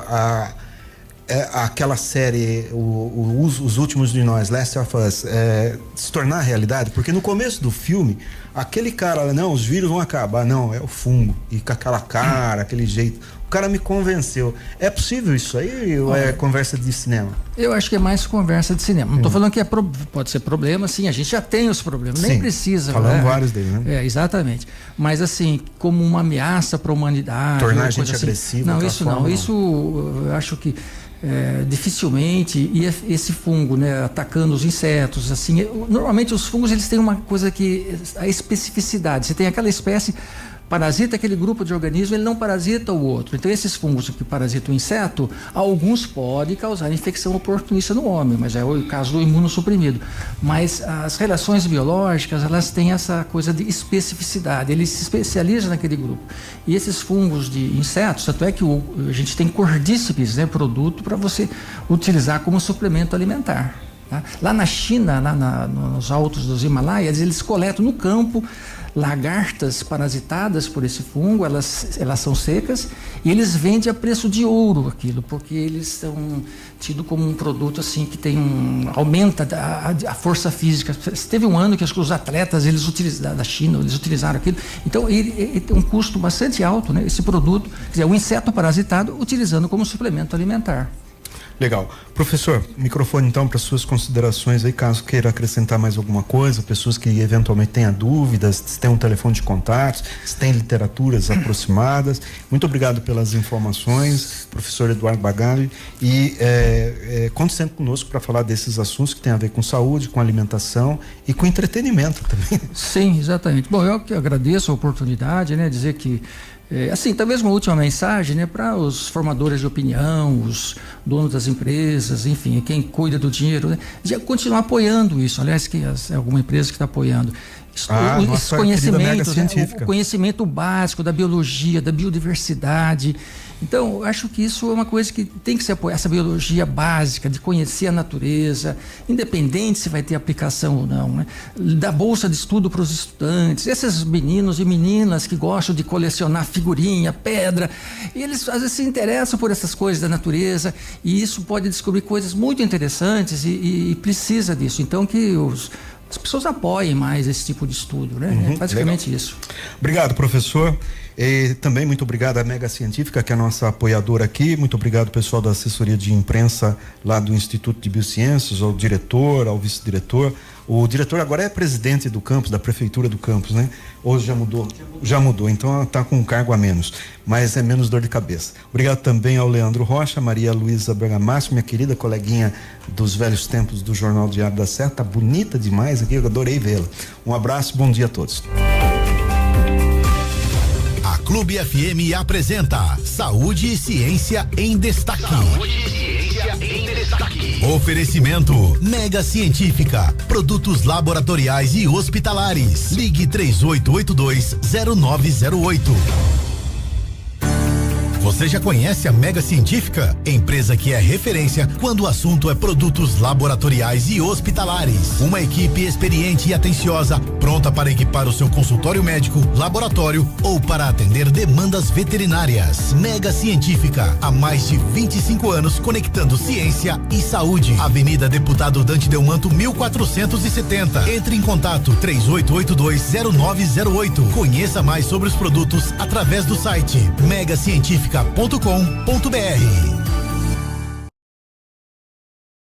aquela série, Os Últimos de Nós, Last of Us, se tornar realidade? Porque no começo do filme, aquele cara, não, os vírus vão acabar. Não, é o fungo. E com aquela cara, aquele jeito. o cara me convenceu. É possível isso aí ou é conversa de cinema? Eu acho que é mais conversa de cinema. Não estou falando que pode ser problema, sim, a gente já tem os problemas, nem precisa. Falamos vários deles, né? Exatamente. Mas assim, como uma ameaça para a humanidade. Tornar a gente assim, agressiva. Não, isso não. Isso eu acho que dificilmente, e esse fungo, né, atacando os insetos, assim, normalmente os fungos eles têm uma coisa que a especificidade. Você tem aquela espécie parasita aquele grupo de organismos, ele não parasita o outro. Então esses fungos que parasitam o inseto, alguns podem causar infecção oportunista no homem, mas é o caso do imunossuprimido. Mas as relações biológicas, elas têm essa coisa de especificidade, eles se especializam naquele grupo. E esses fungos de insetos, tanto é que a gente tem cordíceps, né, produto para você utilizar como suplemento alimentar. Tá? Lá na China, nos altos dos Himalaias, eles coletam no campo lagartas parasitadas por esse fungo, elas são secas e eles vendem a preço de ouro aquilo, porque eles são tidos como um produto assim que aumenta a força física. Teve um ano que acho que os atletas da China, eles utilizaram aquilo. Então ele tem um custo bastante alto, né? Esse produto, quer dizer, o inseto parasitado utilizando como suplemento alimentar. Legal. Professor, microfone então para suas considerações aí, caso queira acrescentar mais alguma coisa, pessoas que eventualmente tenham dúvidas, se tem um telefone de contatos, se tem literaturas aproximadas. Muito obrigado pelas informações, professor Eduardo Bagagli, e conte sempre conosco para falar desses assuntos que tem a ver com saúde, com alimentação e com entretenimento também. Sim, exatamente. Bom, eu que agradeço a oportunidade, né, dizer que assim, talvez uma última mensagem, né, para os formadores de opinião, os donos das empresas, enfim, quem cuida do dinheiro, né, de continuar apoiando isso. Aliás, que alguma empresa que está apoiando. Esses conhecimentos, né, o conhecimento básico da biologia, da biodiversidade. Então, eu acho que isso é uma coisa que tem que ser apoiada, essa biologia básica, de conhecer a natureza, independente se vai ter aplicação ou não, né? Da bolsa de estudo para os estudantes, esses meninos e meninas que gostam de colecionar figurinha, pedra, eles às vezes se interessam por essas coisas da natureza e isso pode descobrir coisas muito interessantes e precisa disso. Então, que as pessoas apoiem mais esse tipo de estudo, né? É basicamente legal. Isso. Obrigado, professor. E também muito obrigado à Mega Científica, que é a nossa apoiadora aqui. Muito obrigado, pessoal da assessoria de imprensa lá do Instituto de Biociências, ao diretor, ao vice-diretor. O diretor agora é presidente do campus, da prefeitura do campus, né? Hoje já mudou? Já mudou, então está com um cargo a menos, mas é menos dor de cabeça. Obrigado também ao Leandro Rocha, Maria Luísa Bergamasco, minha querida coleguinha dos velhos tempos do Jornal Diário da Serra, tá bonita demais aqui, eu adorei vê-la. Um abraço, bom dia a todos. A Clube FM apresenta Saúde e Ciência em Destaque. Saúde e Ciência em Destaque. Oferecimento Mega Científica, produtos laboratoriais e hospitalares. Ligue 3882-0908. Você já conhece a Mega Científica? Empresa que é referência quando o assunto é produtos laboratoriais e hospitalares. Uma equipe experiente e atenciosa, pronta para equipar o seu consultório médico, laboratório ou para atender demandas veterinárias. Mega Científica, há mais de 25 anos conectando ciência e saúde. Avenida Deputado Dante Delmanto, 1470. Entre em contato 3882-0908. Conheça mais sobre os produtos através do site megacientifica.com.br.